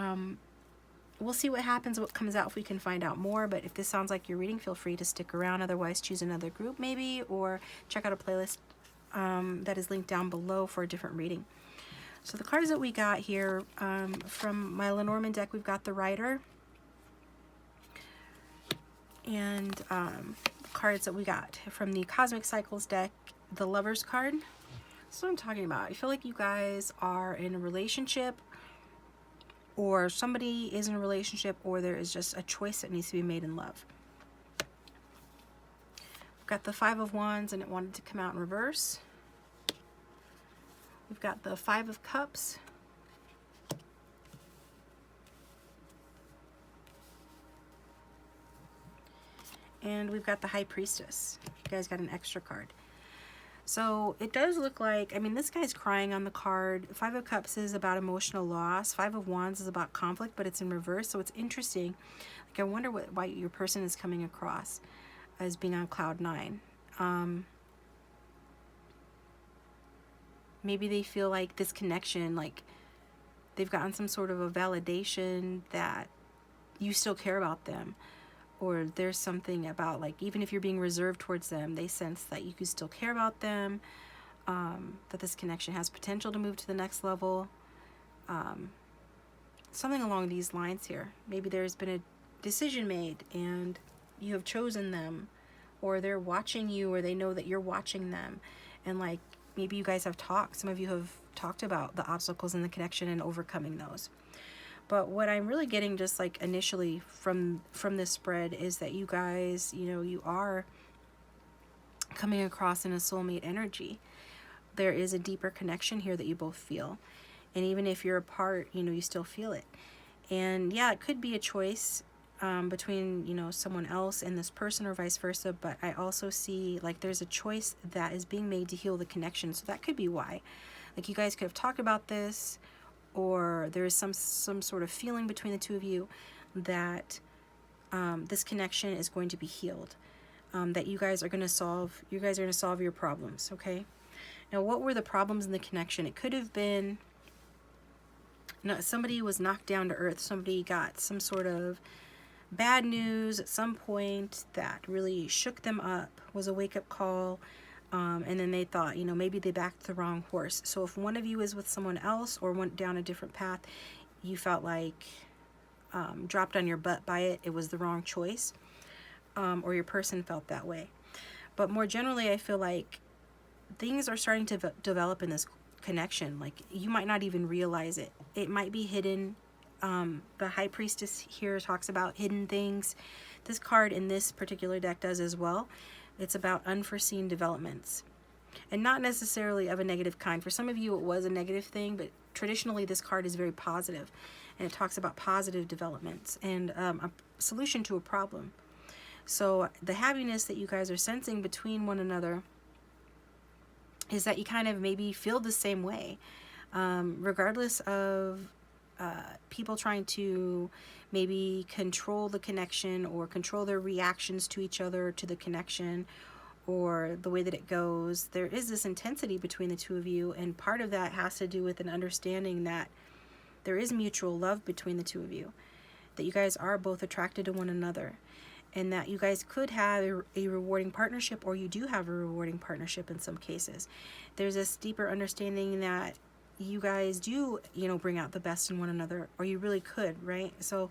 we'll see what happens, what comes out, if we can find out more. But if this sounds like your reading, feel free to stick around. Otherwise, choose another group maybe, or check out a playlist that is linked down below for a different reading. So the cards that we got here from my Lenormand deck, we've got the Rider. And the cards that we got from the Cosmic Cycles deck, the Lover's card. That's what I'm talking about. I feel like you guys are in a relationship, or somebody is in a relationship, or there is just a choice that needs to be made in love. We've got the Five of Wands, and it wanted to come out in reverse. We've got the Five of Cups. And we've got the High Priestess. You guys got an extra card. So it does look like, I mean, this guy's crying on the card. Five of Cups is about emotional loss. Five of Wands is about conflict, but it's in reverse. So it's interesting. Like, I wonder why your person is coming across as being on cloud 9. Maybe they feel like this connection, like they've gotten some sort of a validation that you still care about them. Or there's something about, like, even if you're being reserved towards them, they sense that you can still care about them, that this connection has potential to move to the next level. Something along these lines here. Maybe there's been a decision made and you have chosen them, or they're watching you, or they know that you're watching them. And like, maybe you guys have talked, some of you have talked about the obstacles in the connection and overcoming those. But what I'm really getting, just like initially from this spread, is that you guys, you know, you are coming across in a soulmate energy. There is a deeper connection here that you both feel. And even if you're apart, you know, you still feel it. And yeah, it could be a choice between, you know, someone else and this person, or vice versa. But I also see like there's a choice that is being made to heal the connection. So that could be why. Like, you guys could have talked about this, or there is some sort of feeling between the two of you that this connection is going to be healed, that you guys are going to solve your problems. Okay, now what were the problems in the connection? It could have been, somebody was knocked down to earth, somebody got some sort of bad news at some point that really shook them up, was a wake-up call. And then they thought, maybe they backed the wrong horse. So if one of you is with someone else or went down a different path, you felt like dropped on your butt by it, it was the wrong choice, or your person felt that way. But more generally, I feel like things are starting to develop in this connection. Like, you might not even realize it. It might be hidden. The High Priestess here talks about hidden things. This card in this particular deck does as well. It's about unforeseen developments, and not necessarily of a negative kind. For some of you, it was a negative thing, but traditionally this card is very positive, and it talks about positive developments and a solution to a problem. So the happiness that you guys are sensing between one another is that you kind of maybe feel the same way, regardless of people trying to maybe control the connection or control their reactions to each other, to the connection, or the way that it goes. There is this intensity between the two of you, and part of that has to do with an understanding that there is mutual love between the two of you, that you guys are both attracted to one another, and that you guys could have a rewarding partnership, or you do have a rewarding partnership in some cases. There's this deeper understanding that you guys do, bring out the best in one another, or you really could, right? So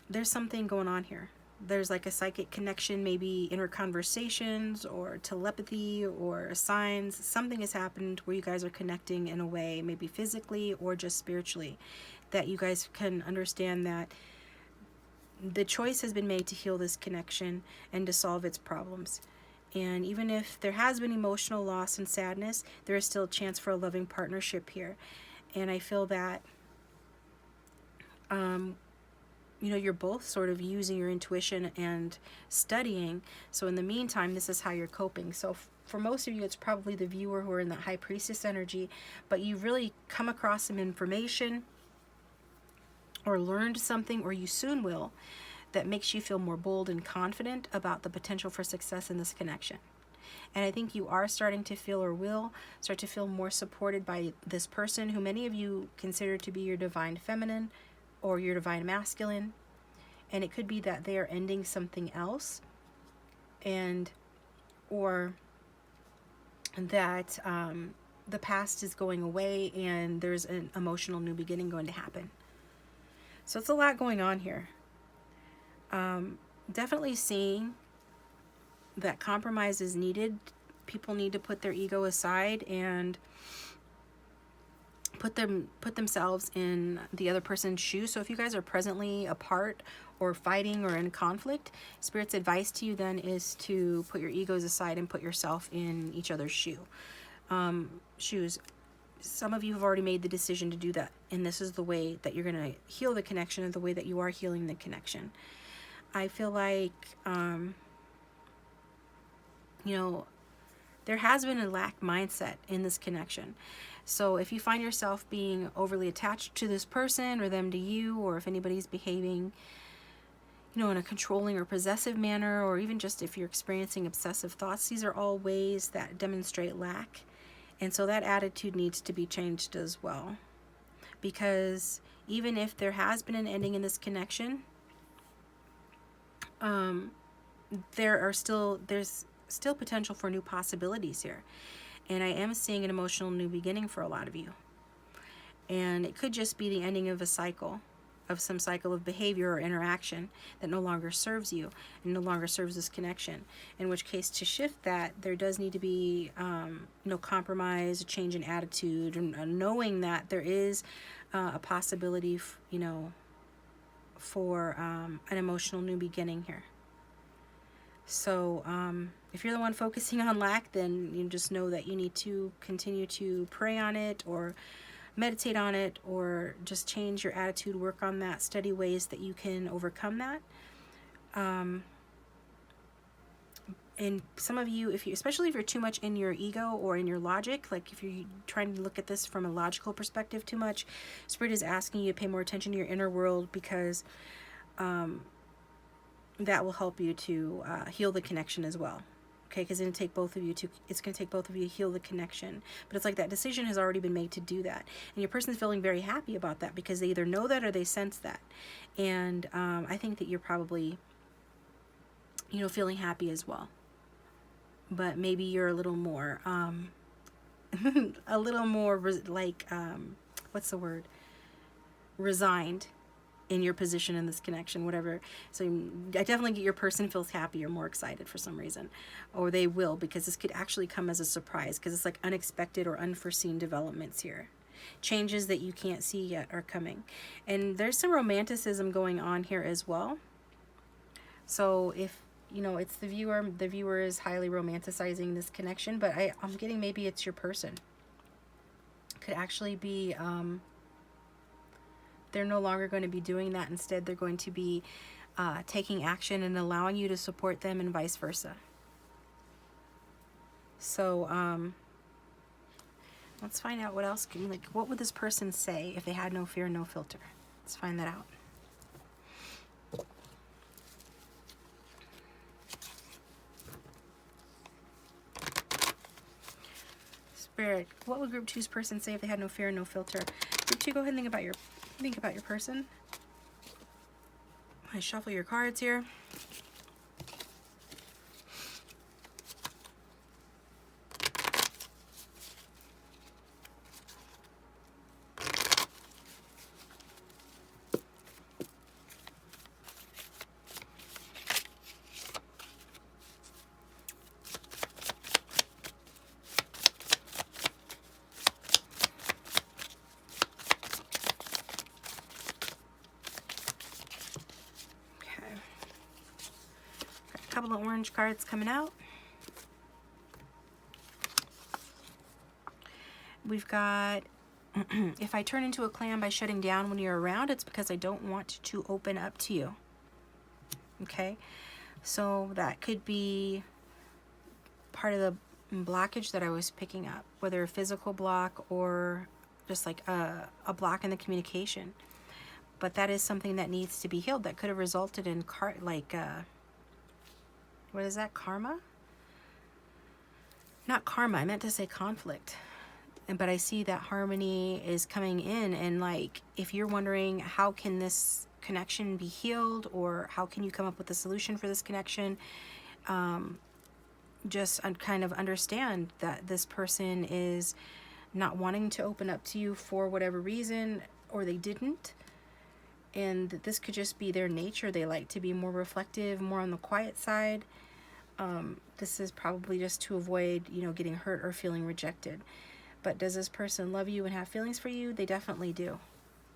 there's something going on here. There's like a psychic connection, maybe inner conversations or telepathy or signs. Something has happened where you guys are connecting in a way, maybe physically or just spiritually, that you guys can understand that the choice has been made to heal this connection and to solve its problems. And even if there has been emotional loss and sadness, there is still a chance for a loving partnership here. And I feel that, you're both sort of using your intuition and studying. So in the meantime, this is how you're coping. So for most of you, it's probably the viewer who are in that High Priestess energy, but you've really come across some information or learned something, or you soon will, that makes you feel more bold and confident about the potential for success in this connection. And I think you are starting to feel, or will start to feel, more supported by this person who many of you consider to be your divine feminine or your divine masculine. And it could be that they are ending something else, and or that the past is going away and there's an emotional new beginning going to happen. So it's a lot going on here. Definitely seeing that compromise is needed. People need to put their ego aside and put themselves in the other person's shoes. So if you guys are presently apart or fighting or in conflict, Spirit's advice to you then is to put your egos aside and put yourself in each other's shoes. Some of you have already made the decision to do that, and this is the way that you're going to heal the connection, or the way that you are healing the connection. I feel like, there has been a lack mindset in this connection. So if you find yourself being overly attached to this person, or them to you, or if anybody's behaving, in a controlling or possessive manner, or even just if you're experiencing obsessive thoughts, these are all ways that demonstrate lack. And so that attitude needs to be changed as well. Because even if there has been an ending in this connection, there's still potential for new possibilities here. And I am seeing an emotional new beginning for a lot of you. And it could just be the ending of some cycle of behavior or interaction that no longer serves you and no longer serves this connection. In which case, to shift that, there does need to be compromise, a change in attitude, and knowing that there is a possibility, for an emotional new beginning here. So if you're the one focusing on lack, then you just know that you need to continue to pray on it, or meditate on it, or just change your attitude, work on that, study ways that you can overcome that. And some of you, especially if you're too much in your ego or in your logic, like if you're trying to look at this from a logical perspective too much, Spirit is asking you to pay more attention to your inner world, because that will help you to heal the connection as well. Okay, because it's going to take both of you to heal the connection. But it's like that decision has already been made to do that. And your person's feeling very happy about that, because they either know that or they sense that. And I think that you're probably, feeling happy as well. but maybe you're a little more, a little more what's the word? Resigned in your position in this connection, whatever. So I definitely get your person feels happy or more excited for some reason, or they will, because this could actually come as a surprise, because it's like unexpected or unforeseen developments here. Changes that you can't see yet are coming. And there's some romanticism going on here as well. So if, you know, it's the viewer is highly romanticizing this connection, but I'm getting maybe it's your person. Could actually be, they're no longer going to be doing that. Instead, they're going to be taking action and allowing you to support them, and vice versa. So let's find out what else can, like, what would this person say if they had no fear, no filter? Let's find that out. Spirit, what would group 2's person say if they had no fear, no filter? Group 2, go ahead and think about your person. I shuffle your cards here. Couple of orange cards coming out. We've got, if I turn into a clam by shutting down when you're around, it's because I don't want to open up to you. Okay, so that could be part of the blockage that I was picking up, whether a physical block or just like a block in the communication. But that is something that needs to be healed. That could have resulted in what is that? Karma? Not karma. I meant to say conflict. But I see that harmony is coming in. And like, if you're wondering how can this connection be healed, or how can you come up with a solution for this connection, just kind of understand that this person is not wanting to open up to you for whatever reason, or they didn't. And this could just be their nature. They like to be more reflective, more on the quiet side. This is probably just to avoid, you know, getting hurt or feeling rejected. But does this person love you and have feelings for you? They definitely do.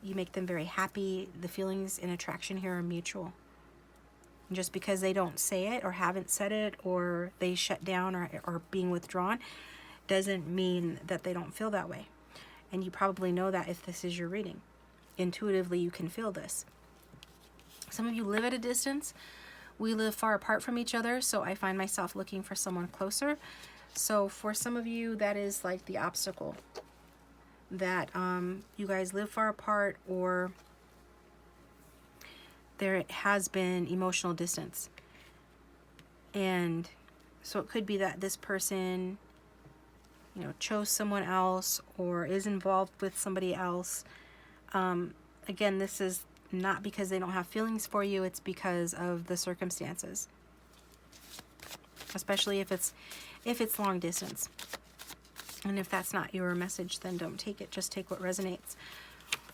You make them very happy. The feelings and attraction here are mutual. And just because they don't say it or haven't said it, or they shut down or being withdrawn, doesn't mean that they don't feel that way. And you probably know that if this is your reading. Intuitively, you can feel this. Some of you live at a distance. We live far apart from each other, so I find myself looking for someone closer. So for some of you, that is like the obstacle, that you guys live far apart, or there has been emotional distance. And so it could be that this person, you know, chose someone else or is involved with somebody else. Again, this is not because they don't have feelings for you, it's because of the circumstances. Especially if it's long distance. And if that's not your message, then don't take it. Just take what resonates.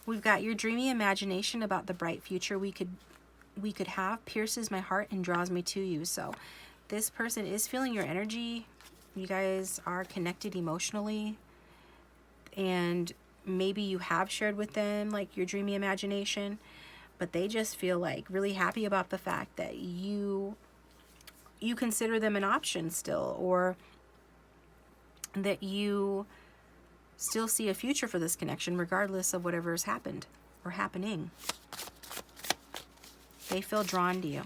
We've got your dreamy imagination about the bright future we could have pierces my heart and draws me to you. So this person is feeling your energy. You guys are connected emotionally, and maybe you have shared with them like your dreamy imagination, but they just feel like really happy about the fact that you consider them an option still, or that you still see a future for this connection regardless of whatever has happened or happening. They feel drawn to you.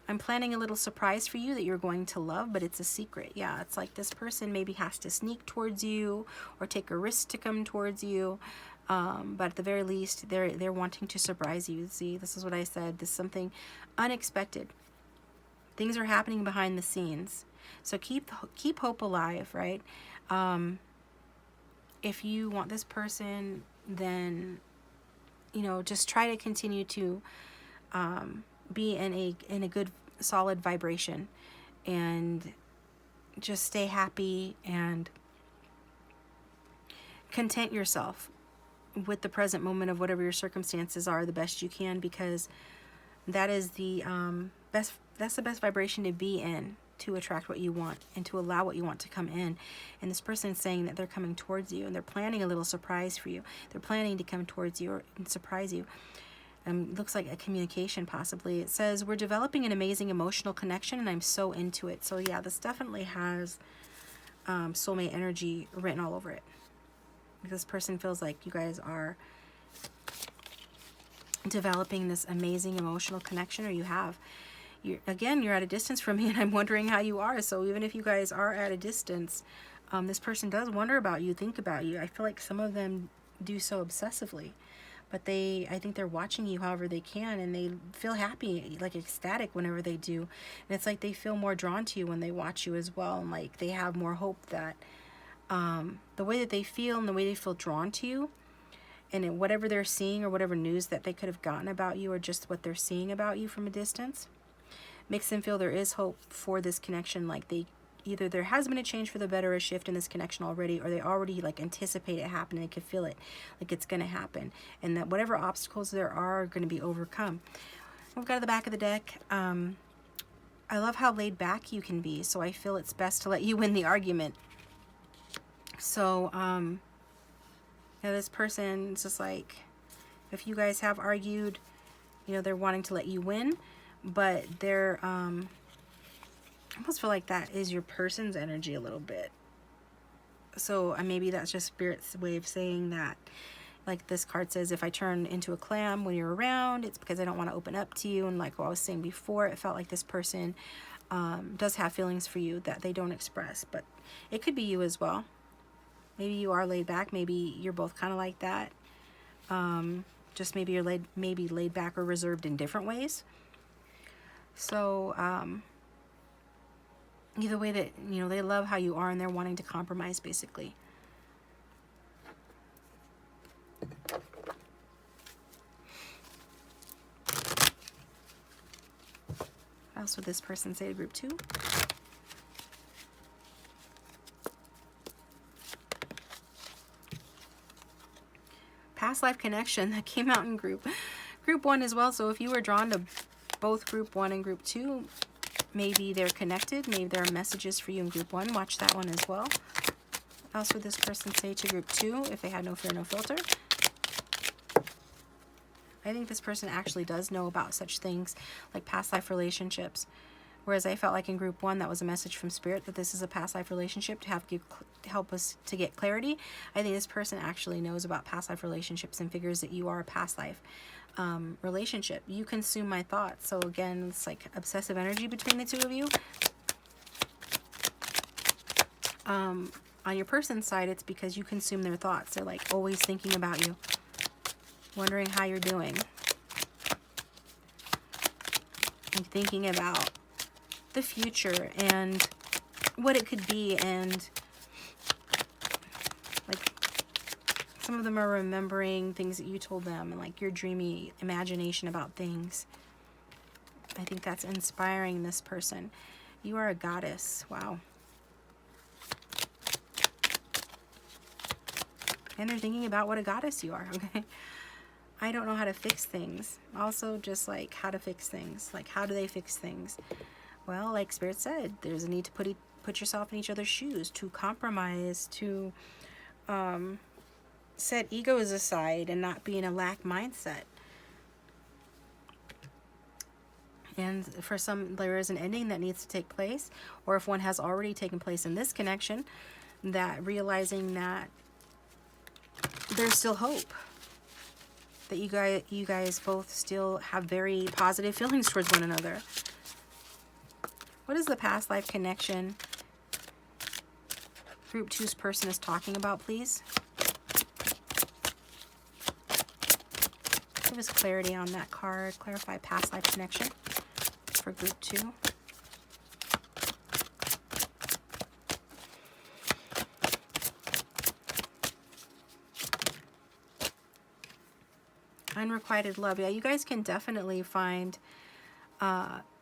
I'm planning a little surprise for you that you're going to love, but it's a secret. Yeah, it's like this person maybe has to sneak towards you or take a risk to come towards you. But at the very least, they're wanting to surprise you. See, this is what I said. This is something unexpected. Things are happening behind the scenes. So keep hope alive, right? If you want this person, then, you know, just try to continue to be in a good solid vibration, and just stay happy and content yourself with the present moment of whatever your circumstances are the best you can, because that is the that's the best vibration to be in, to attract what you want and to allow what you want to come in. And this person is saying that they're coming towards you and they're planning a little surprise for you. They're planning to come towards you and surprise you. Looks like a communication possibly. It says, we're developing an amazing emotional connection and I'm so into it. So yeah, this definitely has soulmate energy written all over it. This person feels like you guys are developing this amazing emotional connection, or you have. You're at a distance from me, and I'm wondering how you are. So even if you guys are at a distance, this person does wonder about you, think about you. I feel like some of them do so obsessively, but I think they're watching you however they can, and they feel happy, like ecstatic whenever they do. And it's like they feel more drawn to you when they watch you as well, and like they have more hope that the way that they feel and the way they feel drawn to you, and in whatever they're seeing or whatever news that they could have gotten about you, or just what they're seeing about you from a distance, makes them feel there is hope for this connection. Like either there has been a change for the better, a shift in this connection already, or they already like anticipate it happening. They can feel it, like it's going to happen, and that whatever obstacles there are going to be overcome. We've got to the back of the deck. I love how laid back you can be, so I feel it's best to let you win the argument. So this person's just like, if you guys have argued, they're wanting to let you win, but they're I almost feel like that is your person's energy a little bit. So maybe that's just Spirit's way of saying that. Like this card says, if I turn into a clam when you're around, it's because I don't want to open up to you. And like what I was saying before, it felt like this person does have feelings for you that they don't express, but it could be you as well. Maybe you are laid back. Maybe you're both kind of like that. Just maybe you're laid back or reserved in different ways. So either way, that they love how you are and they're wanting to compromise, basically. What else would this person say to group 2? Past life connection that came out in group 1 as well. So if you were drawn to both group 1 and group 2, maybe they're connected. Maybe there are messages for you in group 1. Watch that one as well. What else would this person say to group 2 if they had no fear, no filter? I think this person actually does know about such things like past life relationships. Whereas I felt like in group 1, that was a message from Spirit that this is a past life relationship to help us to get clarity. I think this person actually knows about past life relationships and figures that you are a past life relationship. You consume my thoughts. So again, it's like obsessive energy between the two of you. On your person's side, it's because you consume their thoughts. They're like always thinking about you, wondering how you're doing, and thinking about the future and what it could be. And like some of them are remembering things that you told them, and like your dreamy imagination about things. I think that's inspiring this person. You are a goddess. Wow. And they're thinking about what a goddess you are. Okay. I don't know how to fix things. Also, just like how to fix things. Like, how do they fix things? Well, like Spirit said, there's a need to put yourself in each other's shoes, to compromise, to set egos aside and not be in a lack mindset. And for some, there is an ending that needs to take place, or if one has already taken place in this connection, that realizing that there's still hope, that you guys both still have very positive feelings towards one another. What is the past life connection group 2's person is talking about, please? Give us clarity on that card. Clarify past life connection for group 2. Unrequited love. Yeah, you guys can definitely find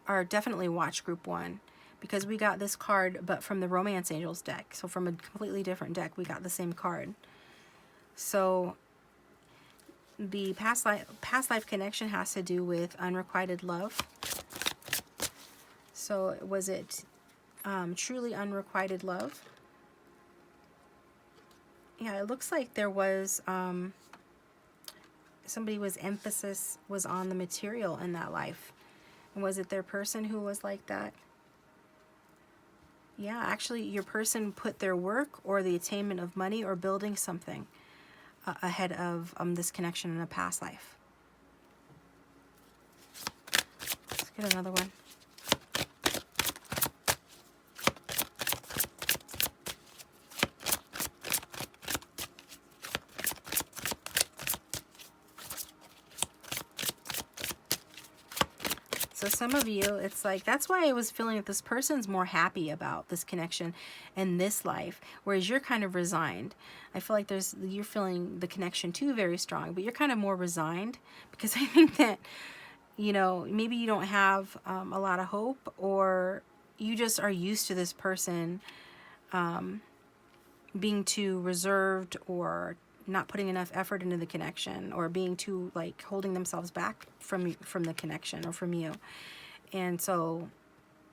or definitely watch group 1, because we got this card, but from the Romance Angels deck. So from a completely different deck, we got the same card. So the past life connection has to do with unrequited love. So was it truly unrequited love? Yeah, it looks like there was emphasis was on the material in that life. And was it their person who was like that? Yeah, actually your person put their work or the attainment of money or building something ahead of this connection in a past life. Let's get another one. So some of you, it's like, that's why I was feeling that this person's more happy about this connection in this life, whereas you're kind of resigned. I feel like you're feeling the connection too very strong, but you're kind of more resigned, because I think that, you know, maybe you don't have a lot of hope, or you just are used to this person being too reserved, or not putting enough effort into the connection, or being too, like, holding themselves back from the connection or from you. And so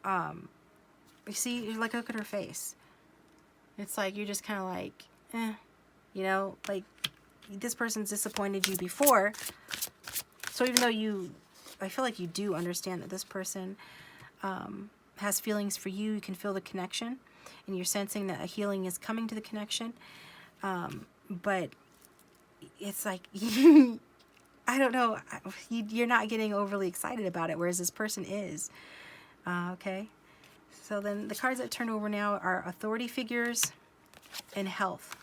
you see, like, look at her face. It's like you're just kind of like, you know, like, this person's disappointed you before. So even though I feel like you do understand that this person has feelings for you, you can feel the connection, and you're sensing that a healing is coming to the connection. But it's like, I don't know, you're not getting overly excited about it, whereas this person is. Okay, so then the cards that turn over now are authority figures and health.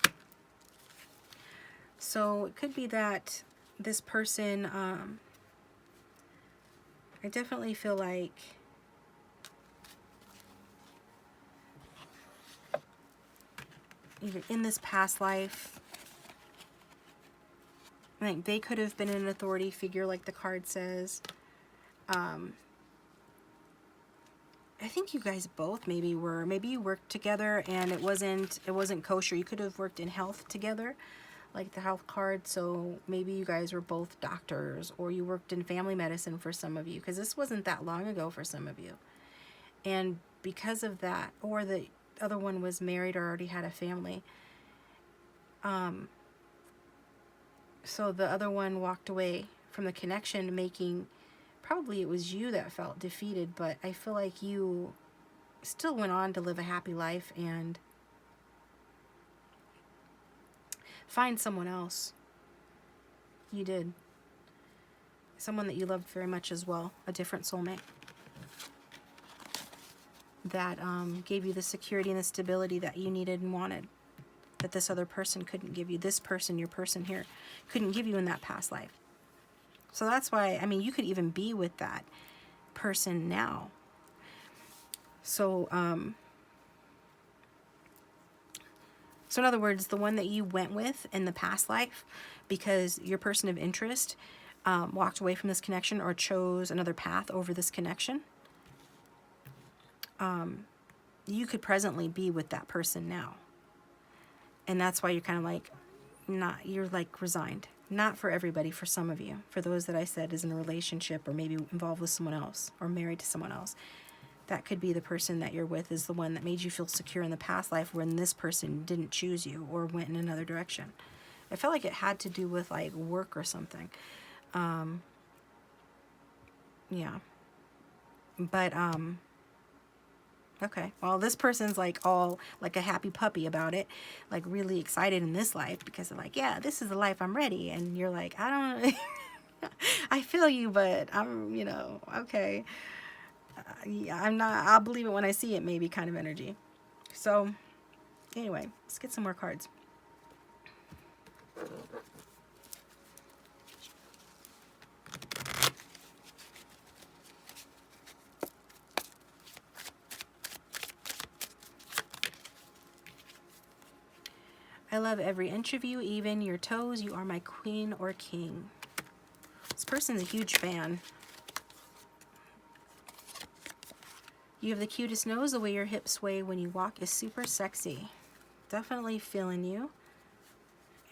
So it could be that this person, I definitely feel like either in this past life, I think they could have been an authority figure, like the card says. I think you guys both maybe you worked together and it wasn't kosher. You could have worked in health together, like the health card. So maybe you guys were both doctors, or you worked in family medicine for some of you, because this wasn't that long ago for some of you. And because of that, or the other one was married or already had a family. So the other one walked away from the connection, making, probably it was you that felt defeated, but I feel like you still went on to live a happy life and find someone else. You did. Someone that you loved very much as well, a different soulmate that gave you the security and the stability that you needed and wanted, that this other person couldn't give you. This person, your person here, couldn't give you in that past life. So that's why, I mean, you could even be with that person now. So, so in other words, the one that you went with in the past life, because your person of interest walked away from this connection or chose another path over this connection, you could presently be with that person now. And that's why you're kind of like, you're like resigned. Not for everybody, for some of you. For those that I said is in a relationship or maybe involved with someone else or married to someone else. That could be the person that you're with is the one that made you feel secure in the past life, when this person didn't choose you or went in another direction. I felt like it had to do with like work or something. Yeah. But, okay, well, this person's like all like a happy puppy about it, like really excited in this life, because they're like, yeah, this is the life, I'm ready. And you're like, I don't I feel you, but I'm, you know, okay, yeah, I'm not, I'll believe it when I see it, maybe kind of energy. So anyway, let's get some more cards. I love every inch of you, even your toes. You are my queen or king. This person's a huge fan. You have the cutest nose. The way your hips sway when you walk is super sexy. Definitely feeling you.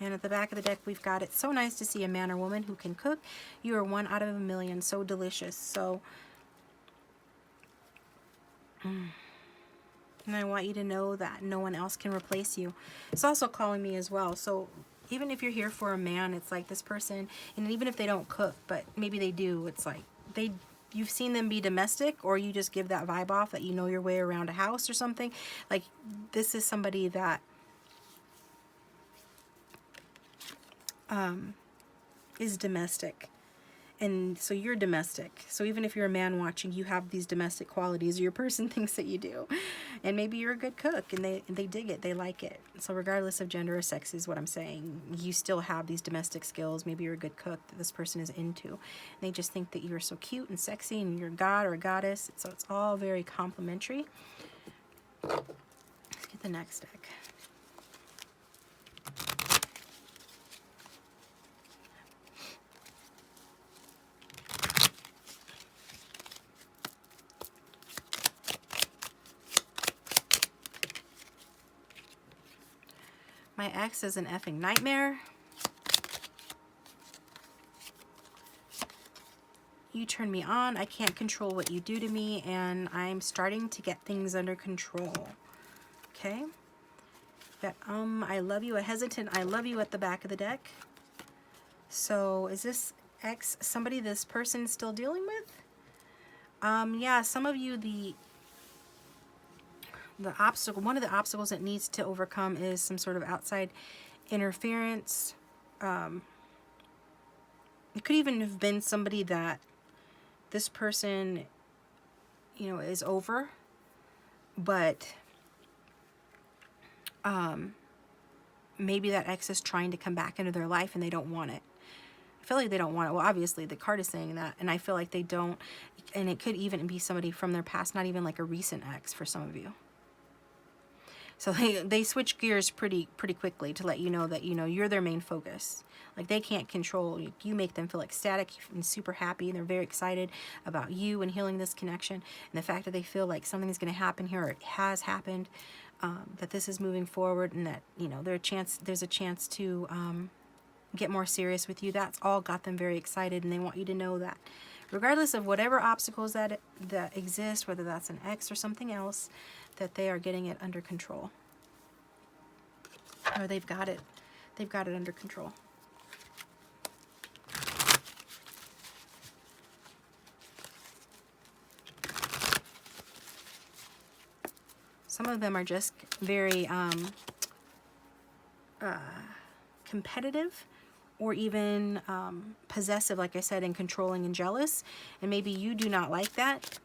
And at the back of the deck, we've got, it's so nice to see a man or woman who can cook. You are 1 out of a million. So delicious. So, and I want you to know that no one else can replace you. It's also calling me as well. So even if you're here for a man, it's like this person, and even if they don't cook, but maybe they do, it's like you've seen them be domestic, or you just give that vibe off that you know your way around a house or something. Like, this is somebody that is domestic. And so you're domestic. So even if you're a man watching, you have these domestic qualities. Your person thinks that you do. And maybe you're a good cook, and they dig it. They like it. So regardless of gender or sex is what I'm saying. You still have these domestic skills. Maybe you're a good cook that this person is into. And they just think that you're so cute and sexy, and you're a god or a goddess. So it's all very complimentary. Let's get the next deck. My ex is an effing nightmare. You turn me on. I can't control what you do to me, and I'm starting to get things under control. Okay? That I love you, a hesitant I love you at the back of the deck. So is this ex somebody this person's still dealing with? Yeah, some of you, the obstacle, one of the obstacles it needs to overcome is some sort of outside interference. It could even have been somebody that this person, you know, is over, but maybe that ex is trying to come back into their life and they don't want it. I feel like they don't want it. Well, obviously the card is saying that, and I feel like they don't, and it could even be somebody from their past, not even like a recent ex for some of you. So they switch gears pretty quickly to let you know that, you know, you're their main focus. Like, they can't control you. You make them feel ecstatic and super happy, and they're very excited about you and healing this connection. And the fact that they feel like something's going to happen here, or it has happened, that this is moving forward, and that, you know, there's a chance to get more serious with you. That's all got them very excited, and they want you to know that regardless of whatever obstacles that exist, whether that's an ex or something else, that they are getting it under control, or they've got it under control. Some of them are just very competitive, or even possessive, like I said, and controlling and jealous. And maybe you do not like that.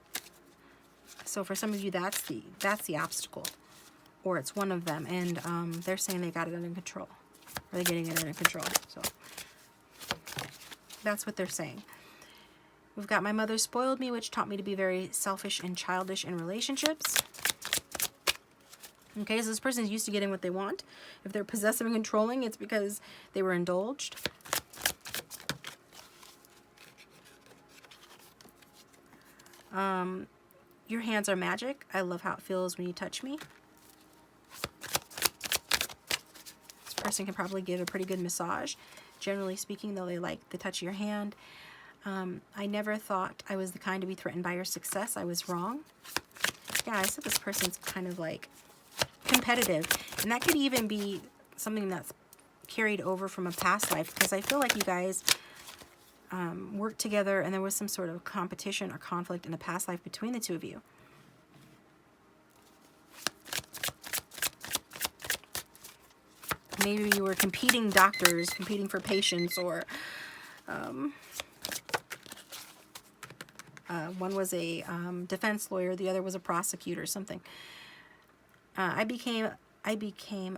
So for some of you, that's the obstacle, or it's one of them, and they're saying they got it under control, or they're getting it under control. So that's what they're saying. We've got my mother spoiled me, which taught me to be very selfish and childish in relationships. Okay, so this person is used to getting what they want. If they're possessive and controlling, it's because they were indulged. Your hands are magic. I love how it feels when you touch me. This person can probably give a pretty good massage. Generally speaking, though, they like the touch of your hand. I never thought I was the kind to be threatened by your success. I was wrong. Yeah, I said this person's kind of like competitive, and that could even be something that's carried over from a past life, because I feel like you guys worked together and there was some sort of competition or conflict in a past life between the two of you. Maybe you were competing doctors, competing for patients, or one was a defense lawyer, the other was a prosecutor or something. I became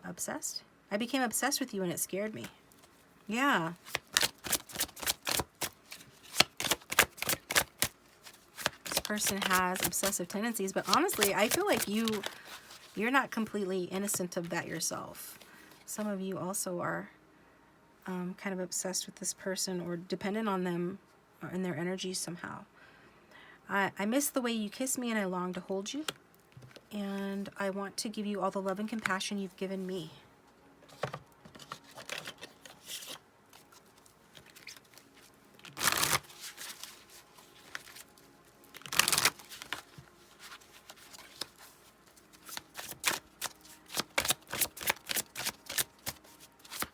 obsessed. I became obsessed with you, and it scared me. Yeah. This person has obsessive tendencies, but honestly, I feel like you're not completely innocent of that yourself. Some of you also are kind of obsessed with this person, or dependent on them or in their energy somehow. I miss the way you kiss me and I long to hold you. And I want to give you all the love and compassion you've given me.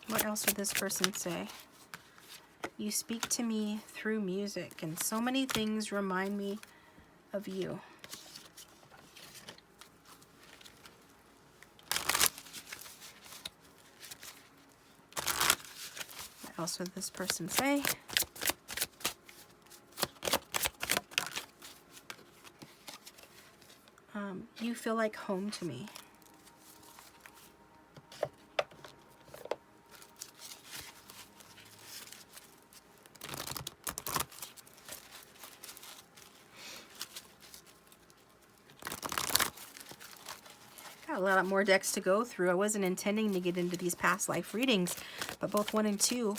What else would this person say? You speak to me through music, and so many things remind me of you. What else would this person say? You feel like home to me. Got a lot more decks to go through. I wasn't intending to get into these past life readings, but both 1 and 2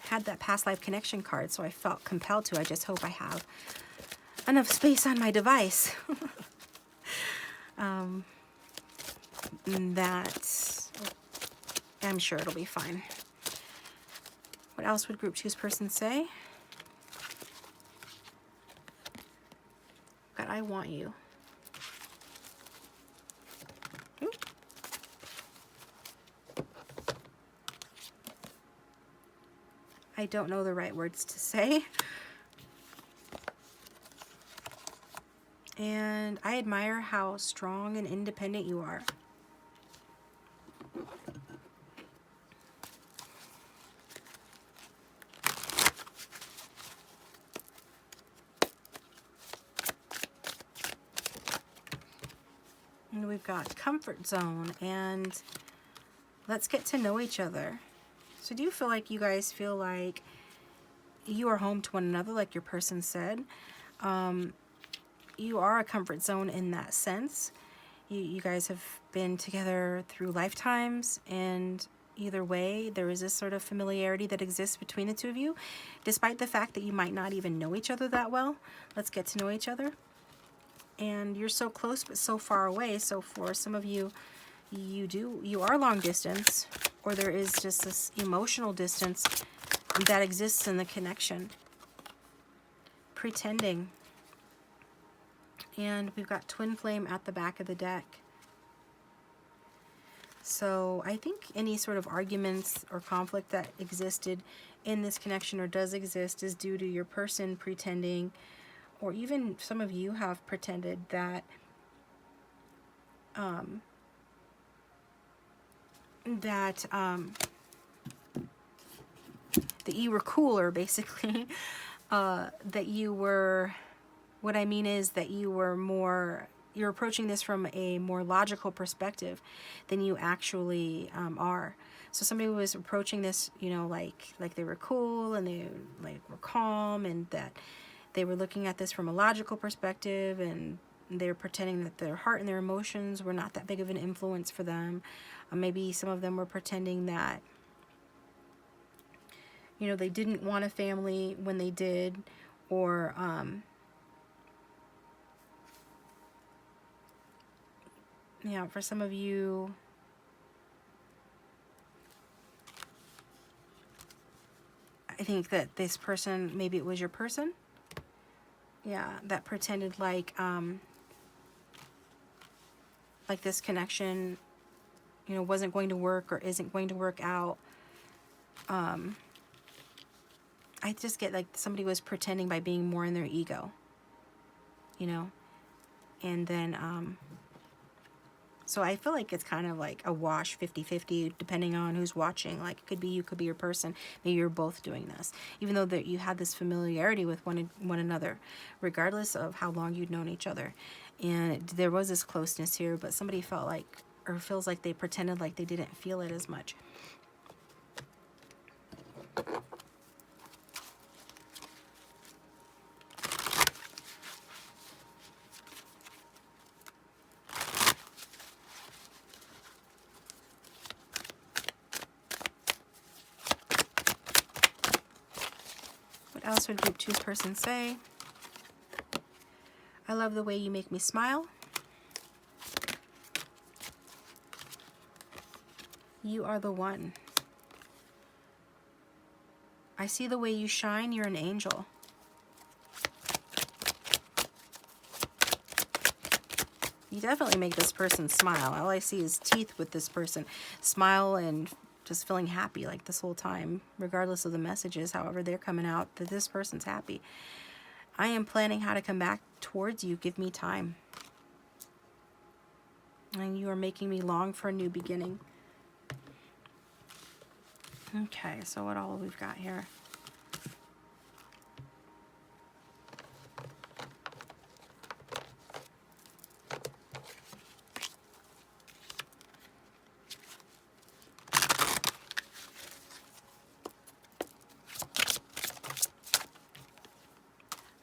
had that past life connection card, so I felt compelled to. I just hope I have enough space on my device. That I'm sure it'll be fine. What else would group 2's person say? God, I want you. I don't know the right words to say. And I admire how strong and independent you are. And we've got comfort zone and let's get to know each other. So do you feel like you guys feel like you are home to one another, like your person said? You are a comfort zone in that sense. You guys have been together through lifetimes, and either way, there is this sort of familiarity that exists between the two of you, despite the fact that you might not even know each other that well. Let's get to know each other. And you're so close but so far away. So for some of you, you are long distance, or there is just this emotional distance that exists in the connection. Pretending. And we've got twin flame at the back of the deck. So I think any sort of arguments or conflict that existed in this connection or does exist is due to your person pretending, or even some of you have pretended that that you were cooler, basically. That you were, what I mean is that you're approaching this from a more logical perspective than you actually are. So somebody was approaching this, you know, like they were cool and they were calm, and that they were looking at this from a logical perspective, and they were pretending that their heart and their emotions were not that big of an influence for them. Maybe some of them were pretending that, you know, they didn't want a family when they did, or yeah, for some of you, I think that this person, maybe it was your person, yeah, that pretended like this connection, you know, wasn't going to work or isn't going to work out. I just get like somebody was pretending by being more in their ego, you know, and then so I feel like it's kind of like a wash, 50-50, depending on who's watching. Like, it could be you, could be your person. Maybe you're both doing this, even though that you had this familiarity with one another, regardless of how long you'd known each other. And there was this closeness here, but somebody felt like, or feels like, they pretended like they didn't feel it as much. What else would group 2's person say? I love the way you make me smile. You are the one. I see the way you shine. You're an angel. You definitely make this person smile. All I see is teeth with this person. Smile and just feeling happy like this whole time, regardless of the messages, however they're coming out, that this person's happy. I am planning how to come back towards you. Give me time. And you are making me long for a new beginning. Okay, so what all we've got here?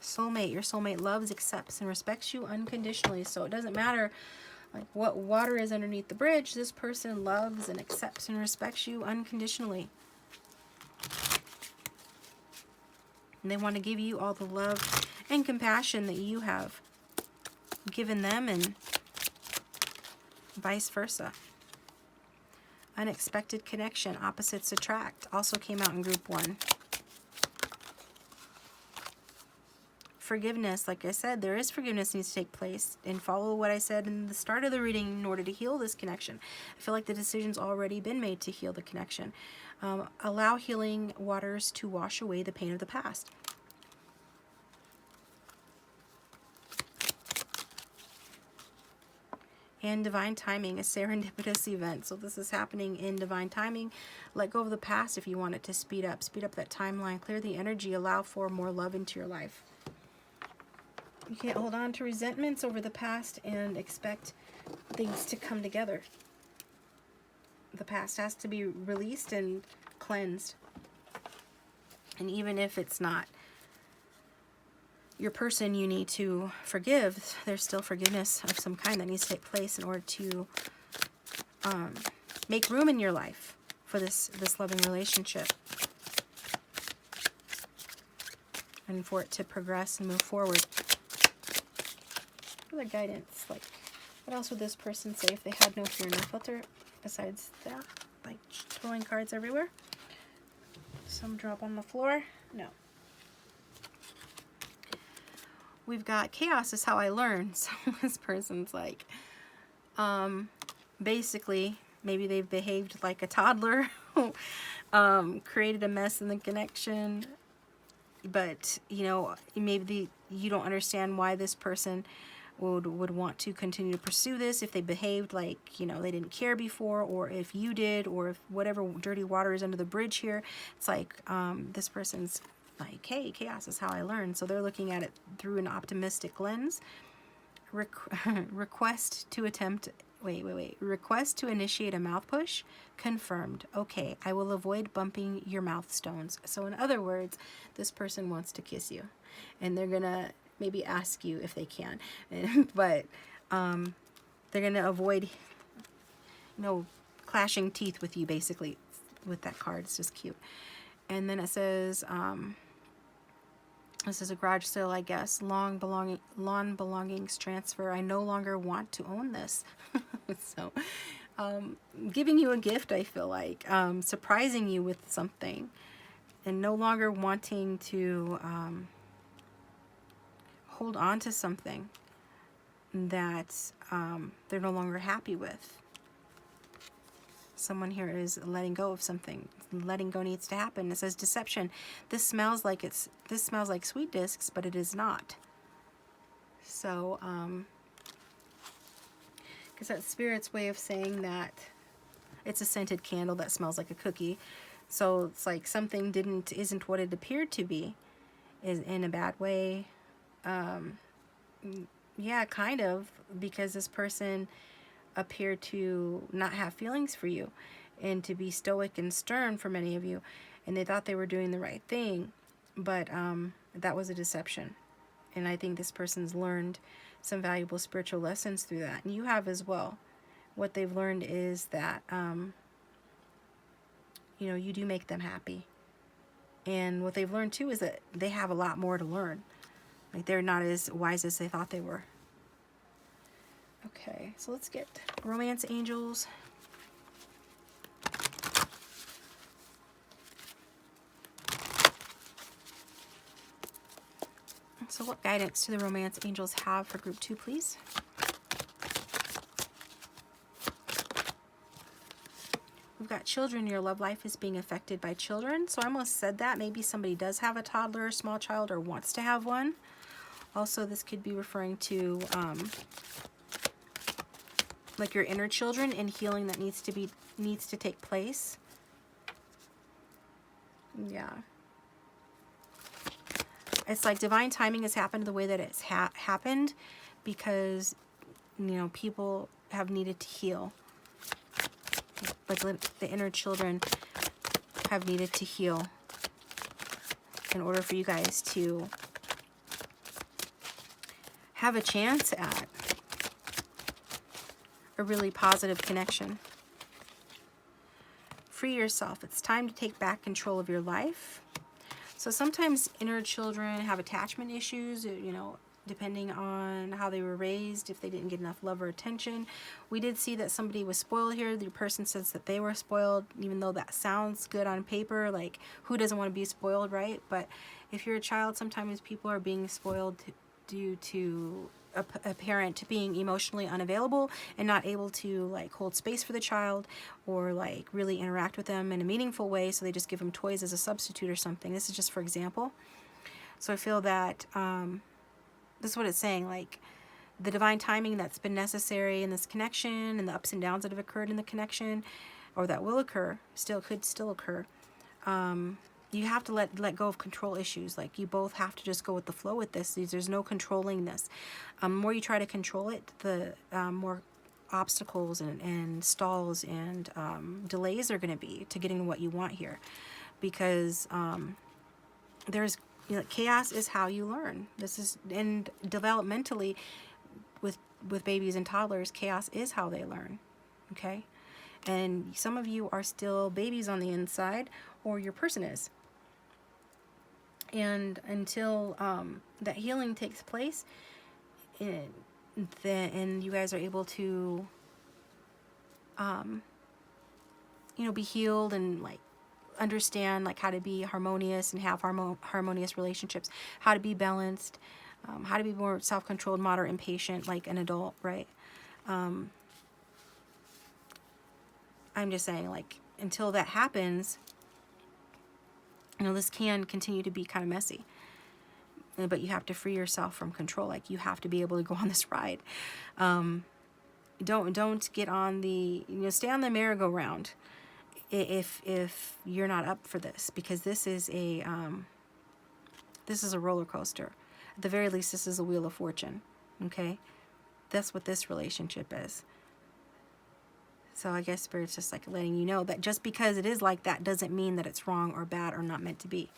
Soulmate. Your soulmate loves, accepts, and respects you unconditionally. So it doesn't matter like what water is underneath the bridge. This person loves and accepts and respects you unconditionally. And they want to give you all the love and compassion that you have given them, and vice versa. Unexpected connection. Opposites attract. Also came out in group 1. Forgiveness. Like I said, there is forgiveness needs to take place, and follow what I said in the start of the reading in order to heal this connection. I feel like the decision's already been made to heal the connection. Allow healing waters to wash away the pain of the past. And divine timing, a serendipitous event. So this is happening in divine timing. Let go of the past if you want it to speed up. Speed up that timeline. Clear the energy. Allow for more love into your life. You can't hold on to resentments over the past and expect things to come together. The past has to be released and cleansed. And even if it's not your person you need to forgive, there's still forgiveness of some kind that needs to take place in order to make room in your life for this loving relationship, and for it to progress and move forward. Other guidance, like what else would this person say if they had no fear, no filter, besides that? Like throwing cards everywhere. Some drop on the floor. No. We've got chaos is how I learn. So this person's like, basically, maybe they've behaved like a toddler, created a mess in the connection, but, you know, maybe you don't understand why this person would want to continue to pursue this, if they behaved like, you know, they didn't care before, or if you did, or if whatever dirty water is under the bridge here. It's like, this person's like, hey, chaos is how I learn. So they're looking at it through an optimistic lens. Request to initiate a mouth push. Confirmed. Okay, I will avoid bumping your mouth stones. So in other words, this person wants to kiss you, and they're gonna maybe ask you if they can, but they're gonna avoid, you know, clashing teeth with you, basically, with that card. It's just cute. And then it says, this is a garage sale, I guess. Lawn belongings transfer. I no longer want to own this. So, giving you a gift, I feel like. Surprising you with something. And no longer wanting to hold on to something that they're no longer happy with. Someone here is letting go of something. Letting go needs to happen. It says deception. This smells like sweet discs, but it is not. So, because that's Spirit's way of saying that it's a scented candle that smells like a cookie. So it's like something isn't what it appeared to be, is in a bad way. Yeah, kind of, because this person appeared to not have feelings for you, and to be stoic and stern for many of you, and they thought they were doing the right thing, but that was a deception. And I think this person's learned some valuable spiritual lessons through that, and you have as well. What they've learned is that you know, you do make them happy, and what they've learned too is that they have a lot more to learn. Like they're not as wise as they thought they were. Okay, so let's get romance angels. So what guidance do the romance angels have for group 2, please? We've got children. Your love life is being affected by children. So I almost said that. Maybe somebody does have a toddler, a small child, or wants to have one. Also, this could be referring to like your inner children and healing that needs to take place. Yeah. It's like divine timing has happened the way that it's happened because, you know, people have needed to heal. Like the inner children have needed to heal in order for you guys to have a chance at a really positive connection. Free yourself. It's time to take back control of your life. So sometimes inner children have attachment issues, you know, depending on how they were raised, if they didn't get enough love or attention. We did see that somebody was spoiled here. The person says that they were spoiled, even though that sounds good on paper. Like, who doesn't want to be spoiled, right? But if you're a child, sometimes people are being spoiled due to a parent being emotionally unavailable and not able to like hold space for the child or like really interact with them in a meaningful way, so they just give them toys as a substitute or something. This is just for example. So I feel that this is what it's saying, like the divine timing that's been necessary in this connection and the ups and downs that have occurred in the connection or that will occur, could still occur. You have to let go of control issues. Like you both have to just go with the flow with this. There's no controlling this. The more you try to control it, the more obstacles and stalls and delays are going to be to getting what you want here. Because there's, you know, chaos is how you learn. This is, and developmentally with babies and toddlers, chaos is how they learn. Okay? And some of you are still babies on the inside, or your person is. And until that healing takes place, and you guys are able to, you know, be healed and like understand like how to be harmonious and have harmonious relationships, how to be balanced, how to be more self-controlled, moderate, and patient like an adult, right? I'm just saying, like, until that happens, you know, this can continue to be kind of messy. But you have to free yourself from control. Like, you have to be able to go on this ride. Don't get on the, you know, stay on the merry-go-round if you're not up for this, because this is a roller coaster. At the very least, this is a wheel of fortune. Okay, that's what this relationship is. So I guess Spirit's just like letting you know that just because it is like that doesn't mean that it's wrong or bad or not meant to be.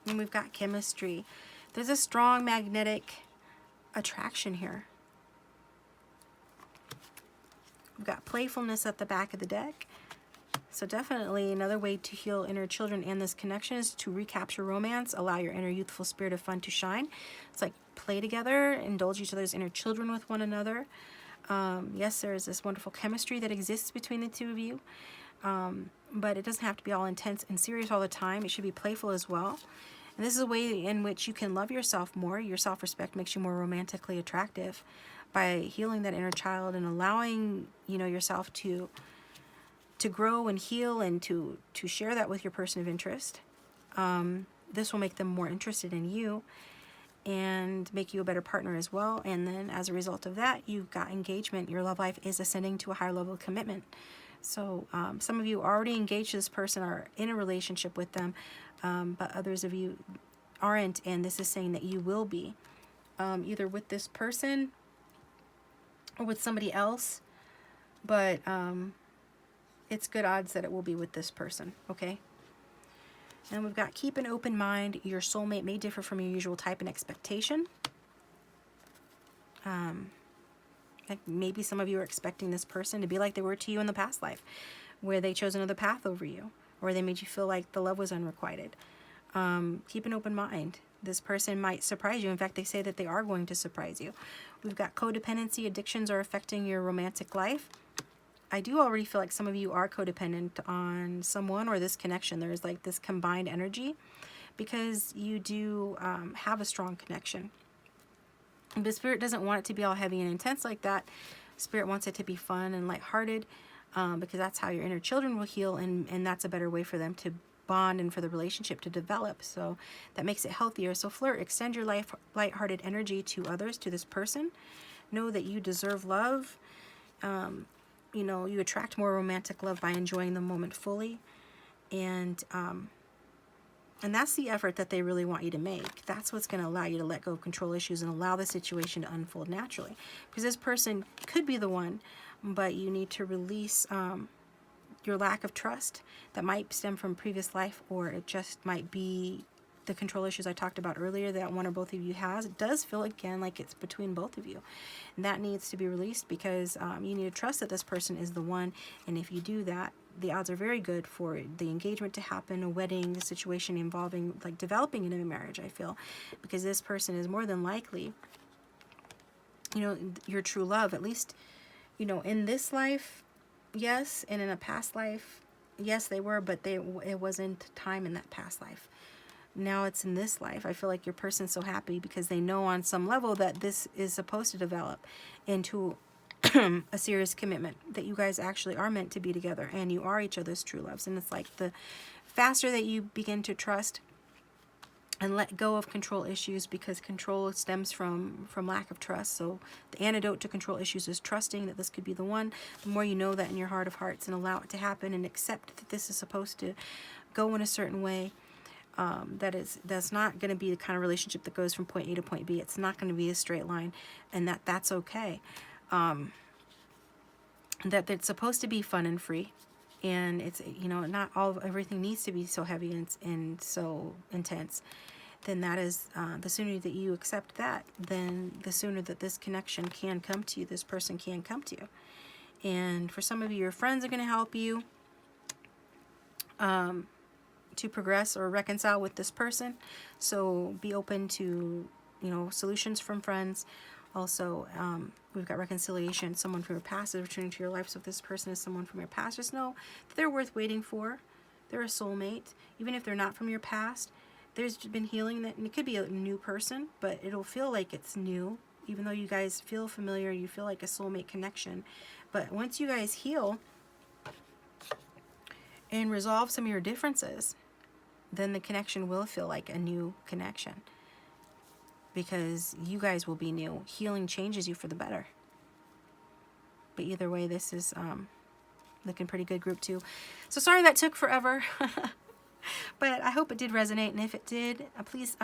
And we've got chemistry. There's a strong magnetic attraction here. We've got playfulness at the back of the deck. So definitely another way to heal inner children and this connection is to recapture romance, allow your inner youthful spirit of fun to shine. It's like play together, indulge each other's inner children with one another. Yes, there is this wonderful chemistry that exists between the two of you, but it doesn't have to be all intense and serious all the time. It should be playful as well. And this is a way in which you can love yourself more. Your self-respect makes you more romantically attractive by healing that inner child and allowing, you know, yourself to grow and heal and to share that with your person of interest. This will make them more interested in you and make you a better partner as well. And then as a result of that, you've got engagement. Your love life is ascending to a higher level of commitment. So some of you already engaged this person, are in a relationship with them, but others of you aren't, and this is saying that you will be, either with this person or with somebody else, but it's good odds that it will be with this person, okay? And we've got keep an open mind. Your soulmate may differ from your usual type and expectation. Like maybe some of you are expecting this person to be like they were to you in the past life, where they chose another path over you, or they made you feel like the love was unrequited. Keep an open mind. This person might surprise you. In fact, they say that they are going to surprise you. We've got codependency. Addictions are affecting your romantic life. I do already feel like some of you are codependent on someone or this connection. There's like this combined energy because you do have a strong connection. But Spirit doesn't want it to be all heavy and intense like that. Spirit wants it to be fun and lighthearted because that's how your inner children will heal, and that's a better way for them to bond and for the relationship to develop. So that makes it healthier. So flirt, extend your lighthearted energy to others, to this person. Know that you deserve love. You know, you attract more romantic love by enjoying the moment fully. And that's the effort that they really want you to make. That's what's going to allow you to let go of control issues and allow the situation to unfold naturally. Because this person could be the one, but you need to release your lack of trust that might stem from previous life, or it just might be the control issues I talked about earlier that one or both of you has. It does feel again like it's between both of you, and that needs to be released because you need to trust that this person is the one. And if you do that, the odds are very good for the engagement to happen, a wedding, a situation involving like developing into a marriage, I feel, because this person is more than likely, you know, your true love, at least, you know, in this life. Yes, and in a past life, yes, they were, but it wasn't time in that past life. Now it's in this life. I feel like your person's so happy because they know on some level that this is supposed to develop into a serious commitment, that you guys actually are meant to be together and you are each other's true loves. And it's like the faster that you begin to trust and let go of control issues, because control stems from lack of trust. So the antidote to control issues is trusting that this could be the one. The more you know that in your heart of hearts and allow it to happen and accept that this is supposed to go in a certain way, that's not going to be the kind of relationship that goes from point A to point B. It's not going to be a straight line, and that's okay. That it's supposed to be fun and free, and it's, you know, not everything needs to be so heavy and so intense. Then that is the sooner that you accept that, then the sooner that this connection can come to you, this person can come to you. And for some of you, your friends are going to help you to progress or reconcile with this person. So be open to, you know, solutions from friends. Also, we've got reconciliation. Someone from your past is returning to your life. So if this person is someone from your past, just know that they're worth waiting for. They're a soulmate. Even if they're not from your past, there's been healing that, and it could be a new person, but it'll feel like it's new. Even though you guys feel familiar, you feel like a soulmate connection. But once you guys heal and resolve some of your differences, then the connection will feel like a new connection, because you guys will be new. Healing changes you for the better. But either way, this is looking pretty good, group 2. So sorry that took forever. But I hope it did resonate, and if it did, please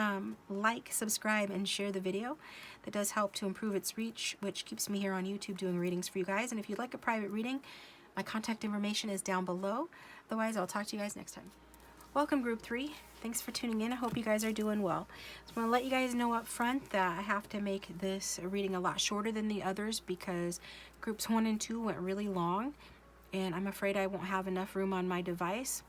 like, subscribe, and share the video. That does help to improve its reach, which keeps me here on YouTube doing readings for you guys. And if you'd like a private reading, my contact information is down below. Otherwise, I'll talk to you guys next time. Welcome, group 3. Thanks for tuning in. I hope you guys are doing well. So I want to let you guys know up front that I have to make this reading a lot shorter than the others because groups 1 and 2 went really long, and I'm afraid I won't have enough room on my device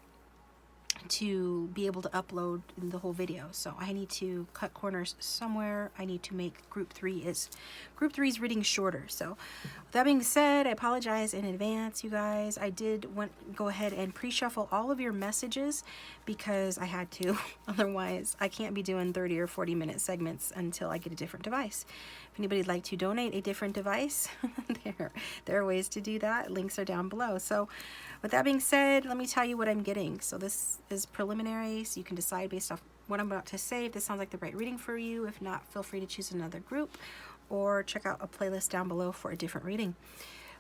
to be able to upload the whole video. So I need to cut corners somewhere. I need to make group 3's reading shorter. So with that being said, I apologize in advance, you guys. I did go ahead and pre-shuffle all of your messages because I had to. Otherwise, I can't be doing 30 or 40-minute segments until I get a different device. If anybody'd like to donate a different device, there are ways to do that. Links are down below. So with that being said, let me tell you what I'm getting. So this is preliminary, so you can decide based off what I'm about to say if this sounds like the right reading for you. If not, feel free to choose another group or check out a playlist down below for a different reading.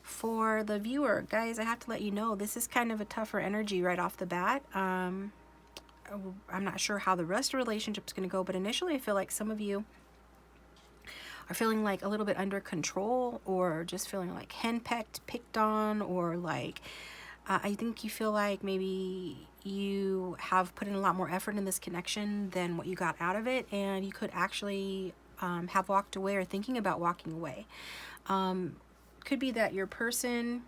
For the viewer, guys, I have to let you know this is kind of a tougher energy right off the bat. I'm not sure how the rest of the relationship is going to go, but initially I feel like some of you are feeling like a little bit under control, or just feeling like henpecked, picked on, or like I think you feel like maybe you have put in a lot more effort in this connection than what you got out of it, and you could actually have walked away or thinking about walking away. could be that your person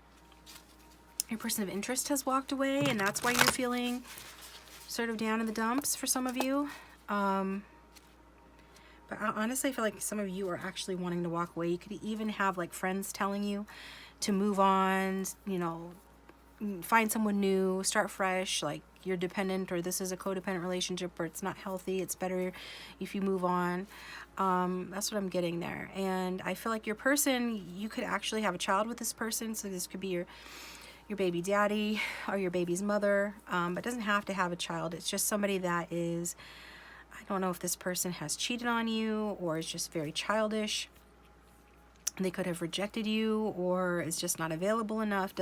of interest has walked away, and that's why you're feeling sort of down in the dumps for some of you. But honestly, I feel like some of you are actually wanting to walk away. You could even have like friends telling you to move on, you know, find someone new, start fresh, like you're dependent, or this is a codependent relationship, or it's not healthy, it's better if you move on. That's what I'm getting there. And I feel like your person, you could actually have a child with this person. So this could be your baby daddy or your baby's mother, but it doesn't have to have a child. It's just somebody that is, I don't know if this person has cheated on you or is just very childish. They could have rejected you or is just not available enough.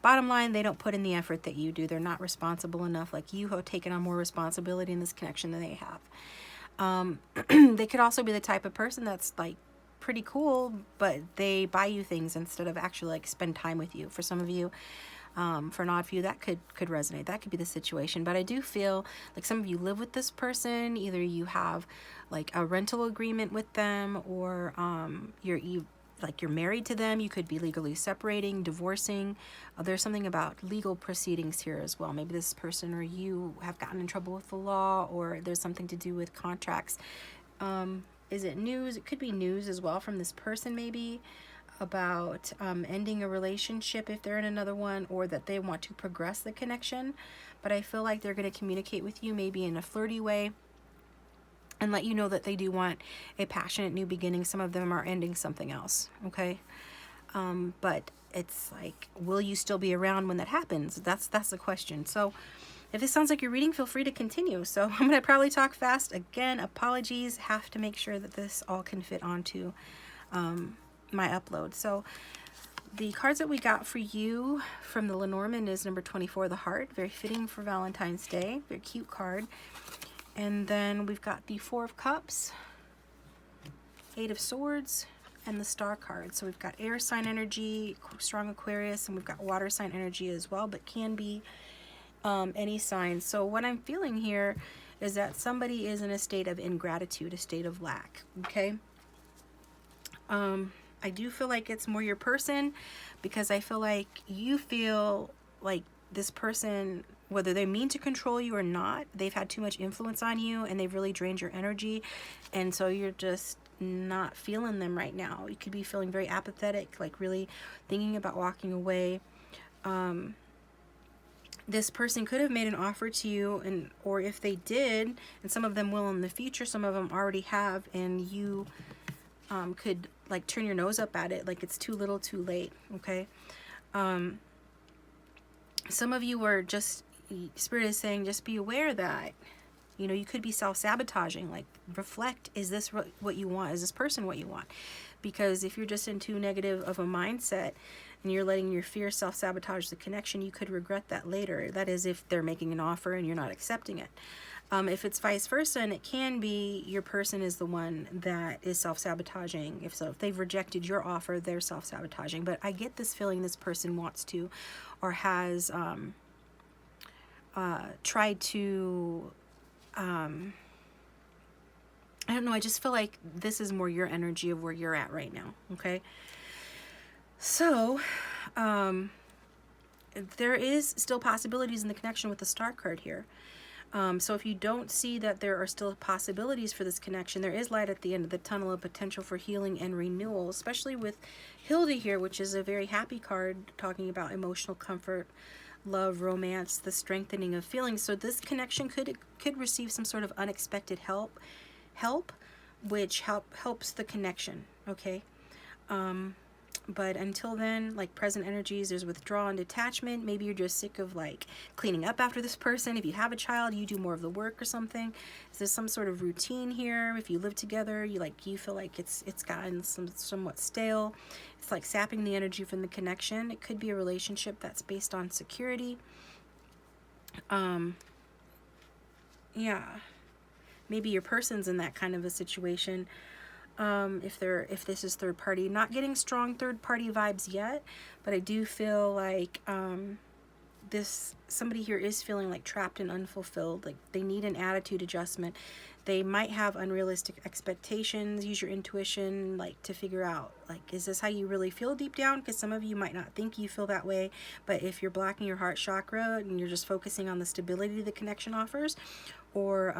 Bottom line, they don't put in the effort that you do. They're not responsible enough. Like, you have taken on more responsibility in this connection than they have. They could also be the type of person that's like pretty cool, but they buy you things instead of actually like spend time with you. For some of you, for an odd few, that could resonate. That could be the situation. But I do feel like some of you live with this person. Either you have like a rental agreement with them, or you're married to them. You could be legally separating, divorcing. There's something about legal proceedings here as well. Maybe this person or you have gotten in trouble with the law, or there's something to do with contracts. Is it news? It could be news as well from this person, maybe about ending a relationship if they're in another one, or that they want to progress the connection. But I feel like they're going to communicate with you maybe in a flirty way and let you know that they do want a passionate new beginning. Some of them are ending something else, okay? But it's like, will you still be around when that happens? That's the question. So if this sounds like you're reading, feel free to continue. So I'm going to probably talk fast. Again, apologies. Have to make sure that this all can fit onto my upload. So the cards that we got for you from the Lenormand is number 24, the Heart. Very fitting for Valentine's Day. Very cute card. And then we've got the Four of Cups, Eight of Swords, and the Star card. So we've got air sign energy, strong Aquarius, and we've got water sign energy as well, but can be any sign. So what I'm feeling here is that somebody is in a state of ingratitude, a state of lack, okay? I do feel like it's more your person, because I feel like you feel like this person, whether they mean to control you or not, they've had too much influence on you and they've really drained your energy. And so you're just not feeling them right now. You could be feeling very apathetic, like really thinking about walking away. This person could have made an offer to you, or if they did, and some of them will in the future, some of them already have, and you could like turn your nose up at it, like it's too little too late, okay? Some of you are just, Spirit is saying, just be aware that, you know, you could be self-sabotaging. Like, reflect, is this what you want? Is this person what you want? Because if you're just in too negative of a mindset and you're letting your fear self-sabotage the connection, you could regret that later. That is, if they're making an offer and you're not accepting it. If it's vice versa, and it can be your person is the one that is self-sabotaging. If they've rejected your offer, they're self-sabotaging. But I get this feeling this person wants to, or has tried to, I don't know, I just feel like this is more your energy of where you're at right now, okay? So, there is still possibilities in the connection with the Star card here. So if you don't see that there are still possibilities for this connection, there is light at the end of the tunnel, a potential for healing and renewal, especially with Hilda here, which is a very happy card, talking about emotional comfort, love, romance, the strengthening of feelings. So this connection could receive some sort of unexpected help, which helps the connection, okay? But until then, like present energies, there's withdrawal and detachment. Maybe you're just sick of like cleaning up after this person. If you have a child, you do more of the work or something. Is there some sort of routine here? If you live together, you feel like it's gotten somewhat stale. It's like sapping the energy from the connection. It could be a relationship that's based on security. Yeah, maybe your person's in that kind of a situation. If this is third party, not getting strong third party vibes yet, but I do feel like somebody here is feeling like trapped and unfulfilled, like they need an attitude adjustment. They might have unrealistic expectations. Use your intuition, like, to figure out, like, is this how you really feel deep down? Because some of you might not think you feel that way, but if you're blocking your heart chakra and you're just focusing on the stability the connection offers, or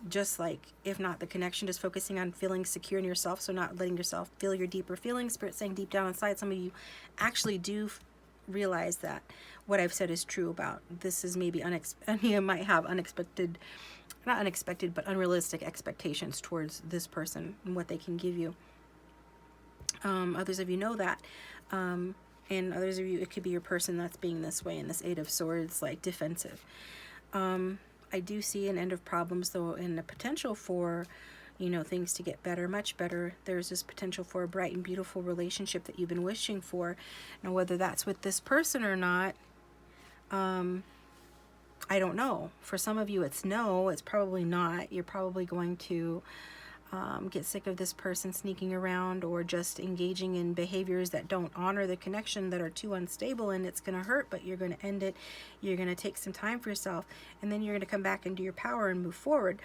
just like, if not the connection, just focusing on feeling secure in yourself, so not letting yourself feel your deeper feelings. Spirit saying deep down inside, some of you actually do realize that what I've said is true about this is maybe you might have unexpected, not unexpected, but unrealistic expectations towards this person and what they can give you. Others of you know that. And others of you, it could be your person that's being this way in this Eight of Swords, like defensive. I do see an end of problems, though, and the potential for, you know, things to get better, much better. There's this potential for a bright and beautiful relationship that you've been wishing for. Now, whether that's with this person or not, I don't know. For some of you, it's no, it's probably not. You're probably going to get sick of this person sneaking around or just engaging in behaviors that don't honor the connection, that are too unstable, and it's going to hurt, but you're going to end it. You're going to take some time for yourself, and then you're going to come back into your power and move forward.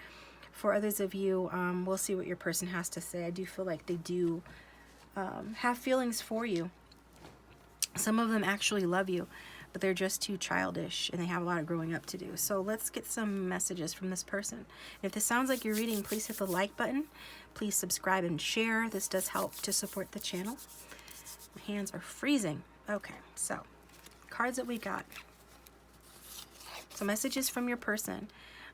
For others of you, we'll see what your person has to say. I do feel like they do have feelings for you. Some of them actually love you, but they're just too childish and they have a lot of growing up to do. So let's get some messages from this person. If this sounds like you're reading, please hit the like button. Please subscribe and share. This does help to support the channel. My hands are freezing. Okay, so cards that we got. So messages from your person.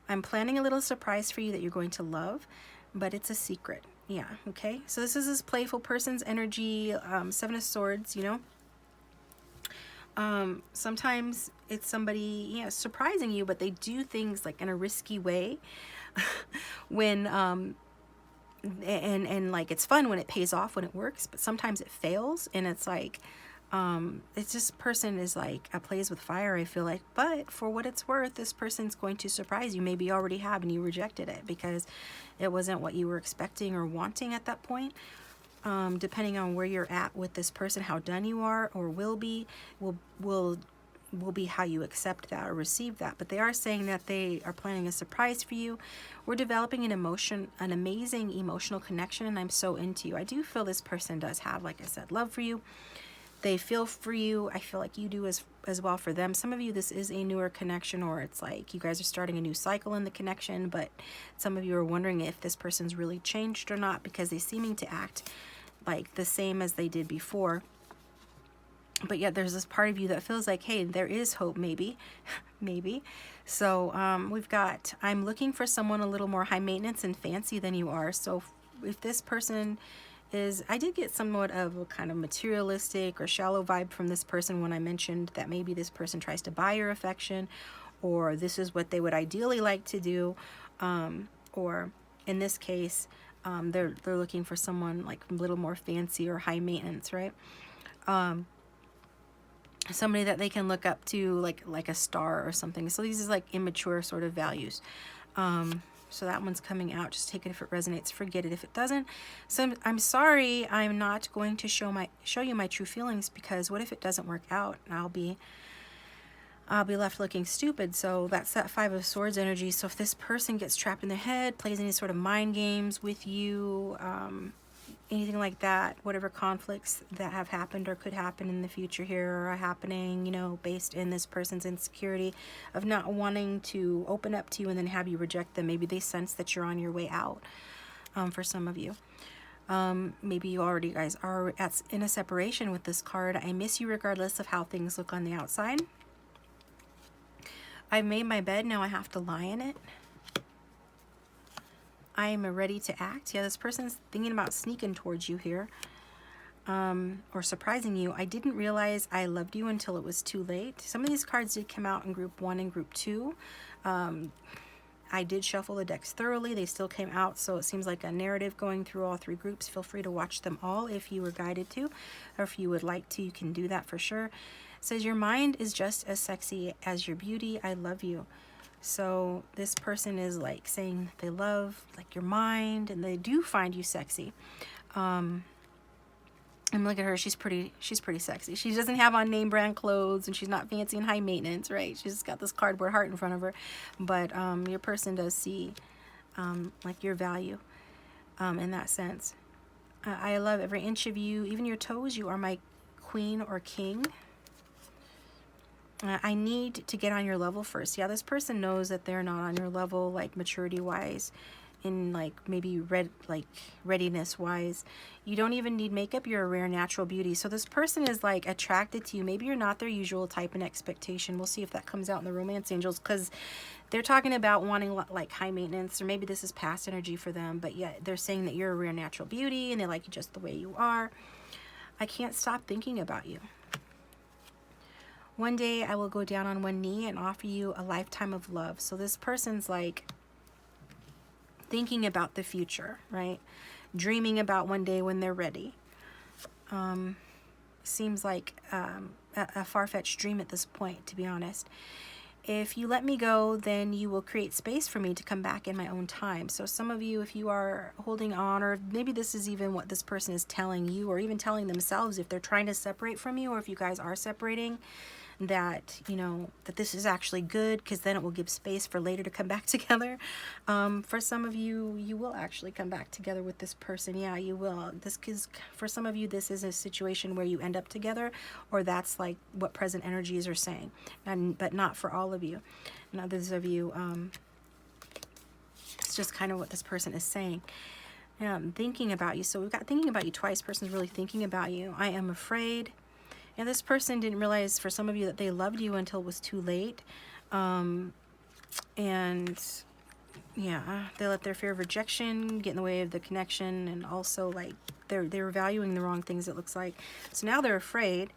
I'm planning a little surprise for you that you're going to love, but it's a secret. Yeah, okay. So this is this playful person's energy, Seven of Swords, you know. Sometimes it's somebody, yeah, surprising you, but they do things like in a risky way. When and like, it's fun when it pays off, when it works, but sometimes it fails, and it's like, it's just, person is like, plays with fire, I feel like. But for what it's worth, this person's going to surprise you. Maybe you already have and you rejected it because it wasn't what you were expecting or wanting at that point. Depending on where you're at with this person, how done you are or will be, will be how you accept that or receive that. But they are saying that they are planning a surprise for you. We're developing an amazing emotional connection, and I'm so into you. I do feel this person does have, like I said, love for you. They feel for you. I feel like you do as well for them. Some of you, this is a newer connection, or it's like you guys are starting a new cycle in the connection, but some of you are wondering if this person's really changed or not, because they're seeming to act like the same as they did before. But yet there's this part of you that feels like, hey, there is hope, maybe. Maybe. So we've got, I'm looking for someone a little more high maintenance and fancy than you are. So if this person is, I did get somewhat of a kind of materialistic or shallow vibe from this person when I mentioned that maybe this person tries to buy your affection, or this is what they would ideally like to do, or in this case, they're looking for someone like a little more fancy or high maintenance, right? Somebody that they can look up to, like a star or something. So these is like immature sort of values. So that one's coming out. Just take it if it resonates, forget it if it doesn't. So I'm sorry, I'm not going to show you my true feelings, because what if it doesn't work out? And I'll be left looking stupid. So that's that Five of Swords energy. So if this person gets trapped in their head, plays any sort of mind games with you, anything like that, whatever conflicts that have happened or could happen in the future here are happening, you know, based in this person's insecurity of not wanting to open up to you and then have you reject them. Maybe they sense that you're on your way out, for some of you. Maybe you already guys are in a separation with this card. I miss you regardless of how things look on the outside. I made my bed, now I have to lie in it. I am ready to act. Yeah, this person's thinking about sneaking towards you here, or surprising you. I didn't realize I loved you until it was too late. Some of these cards did come out in group 1 and group 2. I did shuffle the decks thoroughly. They still came out, so it seems like a narrative going through all 3 groups. Feel free to watch them all if you were guided to, or if you would like to, you can do that for sure. It says, your mind is just as sexy as your beauty. I love you. So this person is like saying they love like your mind, and they do find you sexy. And look at her, she's pretty sexy. She doesn't have on name brand clothes, and she's not fancy and high maintenance, right? She's got this cardboard heart in front of her. But your person does see like your value in that sense. I love every inch of you, even your toes. You are my queen or king. I need to get on your level first. Yeah, this person knows that they're not on your level, like maturity-wise, in like maybe readiness-wise. You don't even need makeup. You're a rare natural beauty. So this person is like attracted to you. Maybe you're not their usual type and expectation. We'll see if that comes out in the romance angels, because they're talking about wanting like high maintenance, or maybe this is past energy for them. But yeah, they're saying that you're a rare natural beauty and they like you just the way you are. I can't stop thinking about you. One day I will go down on one knee and offer you a lifetime of love. So this person's like thinking about the future, right? Dreaming about one day when they're ready. Seems like a far-fetched dream at this point, to be honest. If you let me go, then you will create space for me to come back in my own time. So some of you, if you are holding on, or maybe this is even what this person is telling you, or even telling themselves, if they're trying to separate from you, or if you guys are separating, that, you know, that this is actually good, because then it will give space for later to come back together. For some of you, you will actually come back together with this person. Yeah, you will. For some of you, this is a situation where you end up together, or that's like what present energies are saying, but not for all of you. And others of you, it's just kind of what this person is saying. Thinking about you. So we've got thinking about you twice. Person's really thinking about you. I am afraid. And this person didn't realize, for some of you, that they loved you until it was too late. And yeah, they let their fear of rejection get in the way of the connection, and also like they were valuing the wrong things, it looks like. So now they're afraid.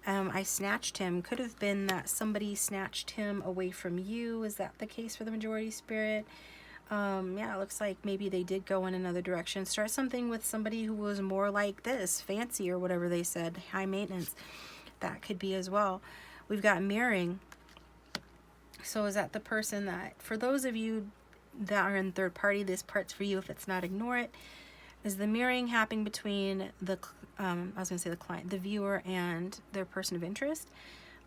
I snatched him. Could have been that somebody snatched him away from you. Is that the case for the majority spirit? Yeah, it looks like maybe they did go in another direction. Start something with somebody who was more like this, fancy or whatever they said, high maintenance. That could be as well. We've got mirroring. So is that the person that, for those of you that are in third party, this part's for you. If it's not, ignore it. Is the mirroring happening between the, I was going to say the client, the viewer, and their person of interest?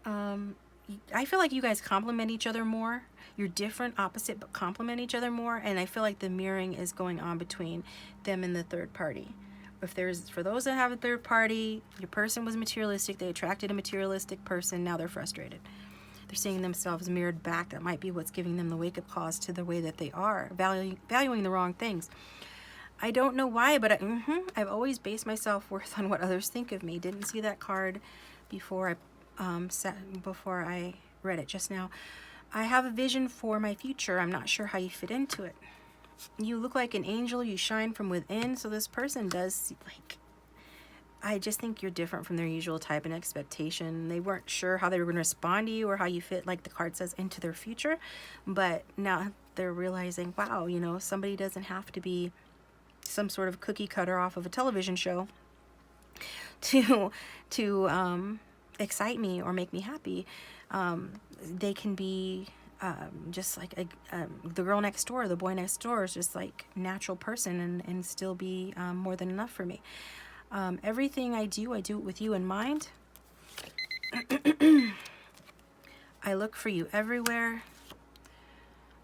I feel like you guys complement each other more. You're different, opposite, but complement each other more. And I feel like the mirroring is going on between them and the third party. If there's, for those that have a third party, your person was materialistic, they attracted a materialistic person, now they're frustrated. They're seeing themselves mirrored back. That might be what's giving them the wake-up calls to the way that they are, valuing the wrong things. I don't know why, but I've always based my self-worth on what others think of me. Didn't see that card before I read it just now. I have a vision for my future. I'm not sure how you fit into it. You look like an angel. You shine from within. So this person does, like, I just think you're different from their usual type and expectation. They weren't sure how they were going to respond to you, or how you fit, like the card says, into their future. But now they're realizing, wow, you know, somebody doesn't have to be some sort of cookie cutter off of a television show to excite me or make me happy. They can be just like the girl next door, the boy next door is just like natural person, and still be more than enough for me. Everything I do it with you in mind. I look for you everywhere.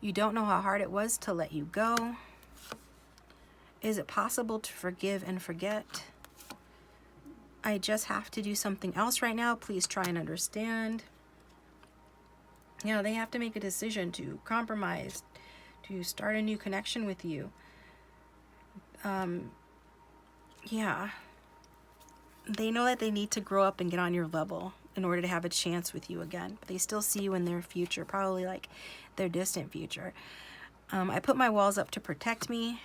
You don't know how hard it was to let you go. Is it possible to forgive and forget? I just have to do something else right now. Please try and understand. You know, they have to make a decision to compromise, to start a new connection with you. Yeah. They know that they need to grow up and get on your level in order to have a chance with you again. But they still see you in their future, probably like their distant future. I put my walls up to protect me.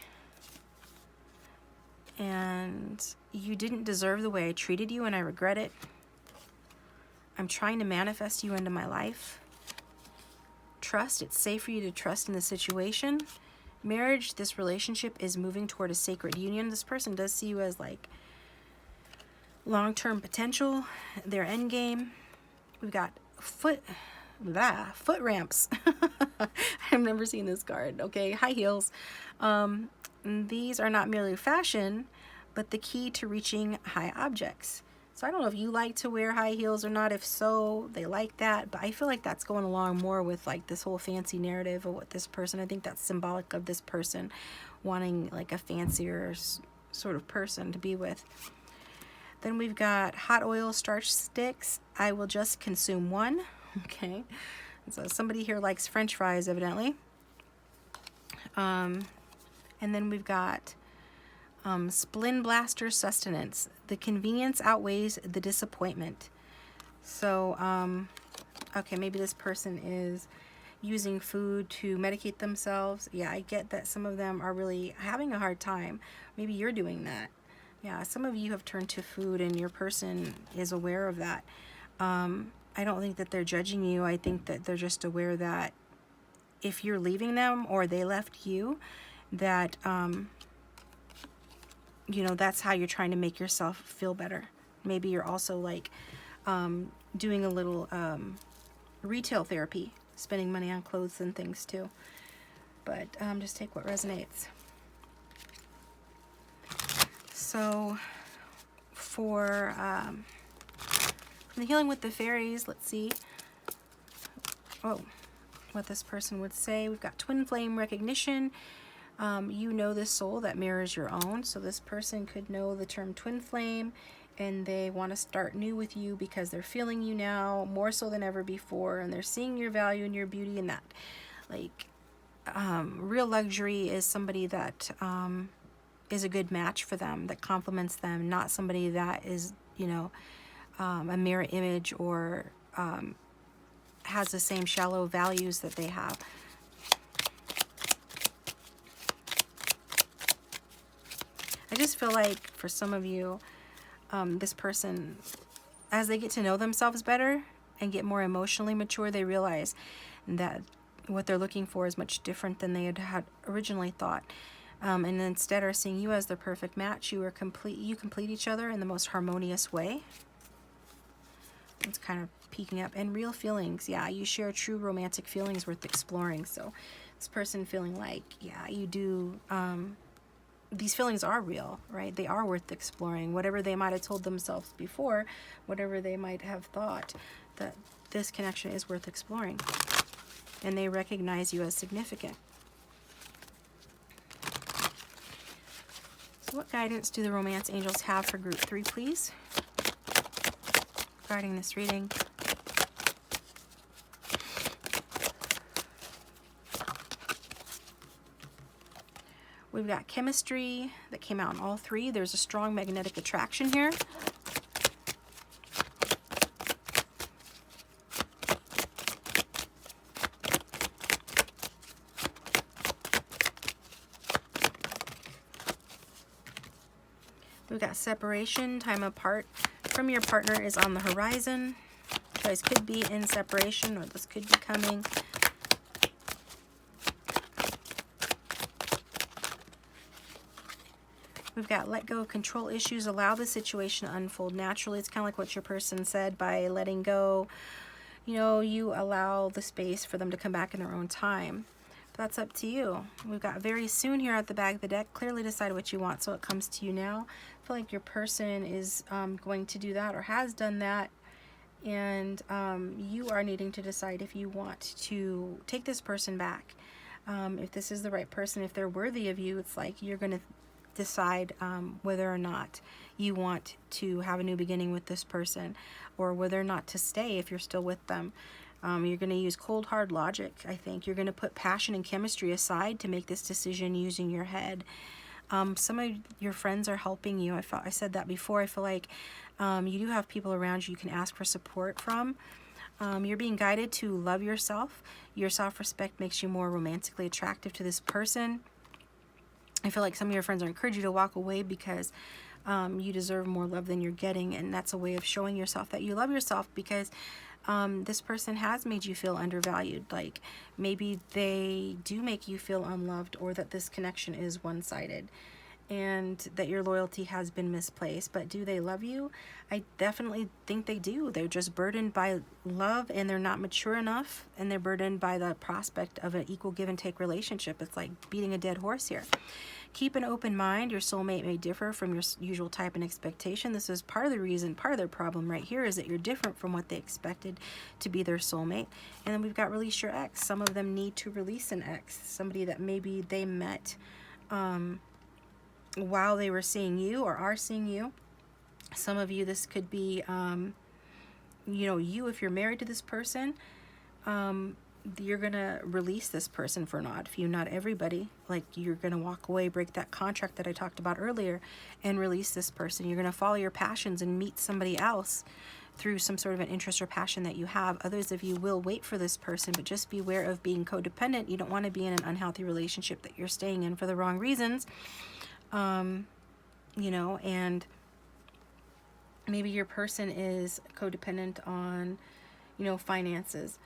And you didn't deserve the way I treated you, and I regret it. I'm trying to manifest you into my life. Trust, it's safe for you to trust in the situation. Marriage, this relationship is moving toward a sacred union. This person does see you as like long-term potential, their end game. We've got foot ramps. I've never seen this card. Okay, high heels. These are not merely fashion, but the key to reaching high objects. So I don't know if you like to wear high heels or not. If so, they like that. But I feel like that's going along more with like this whole fancy narrative of what this person, I think that's symbolic of this person wanting like a fancier sort of person to be with. Then we've got hot oil starch sticks. I will just consume one. Okay. So somebody here likes French fries, evidently. And then we've got Splin Blaster Sustenance. The convenience outweighs the disappointment. So, okay, maybe this person is using food to medicate themselves. Yeah, I get that some of them are really having a hard time. Maybe you're doing that. Yeah, some of you have turned to food and your person is aware of that. I don't think that they're judging you. I think that they're just aware that if you're leaving them or they left you, that, you know, that's how you're trying to make yourself feel better. Maybe you're also like doing a little retail therapy, spending money on clothes and things too. But just take what resonates. So for the healing with the fairies, let's see what this person would say. We've got twin flame recognition. You know this soul that mirrors your own. So this person could know the term twin flame and they want to start new with you because they're feeling you now more so than ever before, and they're seeing your value and your beauty in that. Like real luxury is somebody that is a good match for them, that complements them, not somebody that is, you know, a mirror image or has the same shallow values that they have. I just feel like for some of you, this person, as they get to know themselves better and get more emotionally mature, they realize that what they're looking for is much different than they had originally thought. And instead are seeing you as the perfect match. You complete each other in the most harmonious way. It's kind of peeking up. And real feelings, yeah, you share true romantic feelings worth exploring. So this person feeling like, yeah, you do, these feelings are real, right? They are worth exploring. Whatever they might have told themselves before, whatever they might have thought, that this connection is worth exploring. And they recognize you as significant. So what guidance do the romance angels have for group 3, please, regarding this reading? We've got chemistry that came out in all 3. There's a strong magnetic attraction here. We've got separation, time apart from your partner is on the horizon. You guys could be in separation, or this could be coming. We've got let go of control issues, allow the situation to unfold naturally. It's kind of like what your person said, by letting go, you know, you allow the space for them to come back in their own time. But that's up to you. We've got very soon here at the back of the deck. Clearly decide what you want, so it comes to you now. I feel like your person is going to do that or has done that. And you are needing to decide if you want to take this person back. If this is the right person, if they're worthy of you, it's like you're going to decide whether or not you want to have a new beginning with this person, or whether or not to stay if you're still with them. You're going to use cold hard logic. I think you're going to put passion and chemistry aside to make this decision using your head. Some of your friends are helping you. I said that before. I feel like you do have people around you can ask for support from. You're being guided to love yourself. Your self-respect makes you more romantically attractive to this person. I feel like some of your friends are encouraging you to walk away because you deserve more love than you're getting, and that's a way of showing yourself that you love yourself, because this person has made you feel undervalued. Like maybe they do make you feel unloved, or that this connection is one-sided and that your loyalty has been misplaced. But do they love you? I definitely think they do. They're just burdened by love, and they're not mature enough, and they're burdened by the prospect of an equal give and take relationship. It's like beating a dead horse here. Keep an open mind. Your soulmate may differ from your usual type and expectation. This is part of the reason, part of their problem right here is that you're different from what they expected to be their soulmate. And then we've got release your ex. Some of them need to release an ex, somebody that maybe they met while they were seeing you or are seeing you. Some of you, this could be, you know, you, if you're married to this person, you're gonna release this person for an odd few. Not everybody. Like, you're gonna walk away, break that contract that I talked about earlier, and release this person. You're gonna follow your passions and meet somebody else through some sort of an interest or passion that you have. Others of you will wait for this person, but just beware of being codependent. You don't want to be in an unhealthy relationship that you're staying in for the wrong reasons. You know, and maybe your person is codependent on, you know, finances.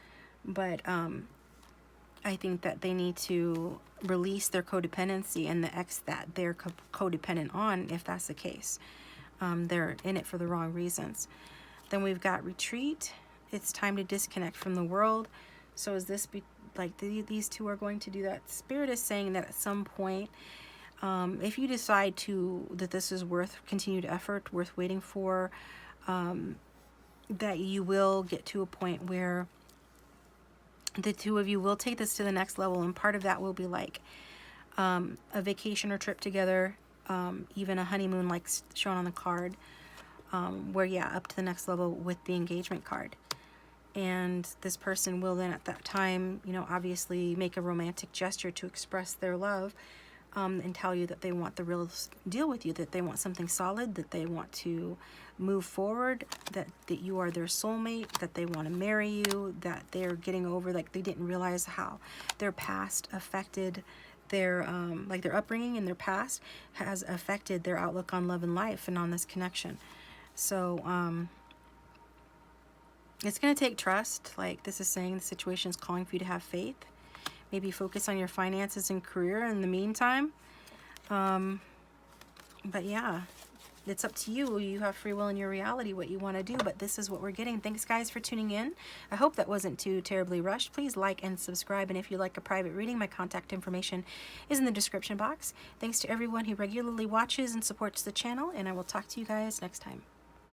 But I think that they need to release their codependency and the ex that they're codependent on, if that's the case. They're in it for the wrong reasons. Then we've got retreat. It's time to disconnect from the world. So is this like these two are going to do that? Spirit is saying that at some point, if you decide that this is worth continued effort, worth waiting for, that you will get to a point where the two of you will take this to the next level, and part of that will be like a vacation or trip together, even a honeymoon like shown on the card, where, yeah, up to the next level with the engagement card. And this person will then at that time, you know, obviously make a romantic gesture to express their love, and tell you that they want the real deal with you, that they want something solid, that they want to move forward, that you are their soulmate, that they want to marry you, that they're getting over, like, they didn't realize how their past affected their, like, their upbringing and their past has affected their outlook on love and life and on this connection. So, it's going to take trust. Like this is saying, the situation is calling for you to have faith. Maybe focus on your finances and career in the meantime. But yeah, it's up to you. You have free will in your reality, what you want to do, but this is what we're getting. Thanks guys for tuning in. I hope that wasn't too terribly rushed. Please like and subscribe, and if you'd like a private reading, my contact information is in the description box. Thanks to everyone who regularly watches and supports the channel, and I will talk to you guys next time.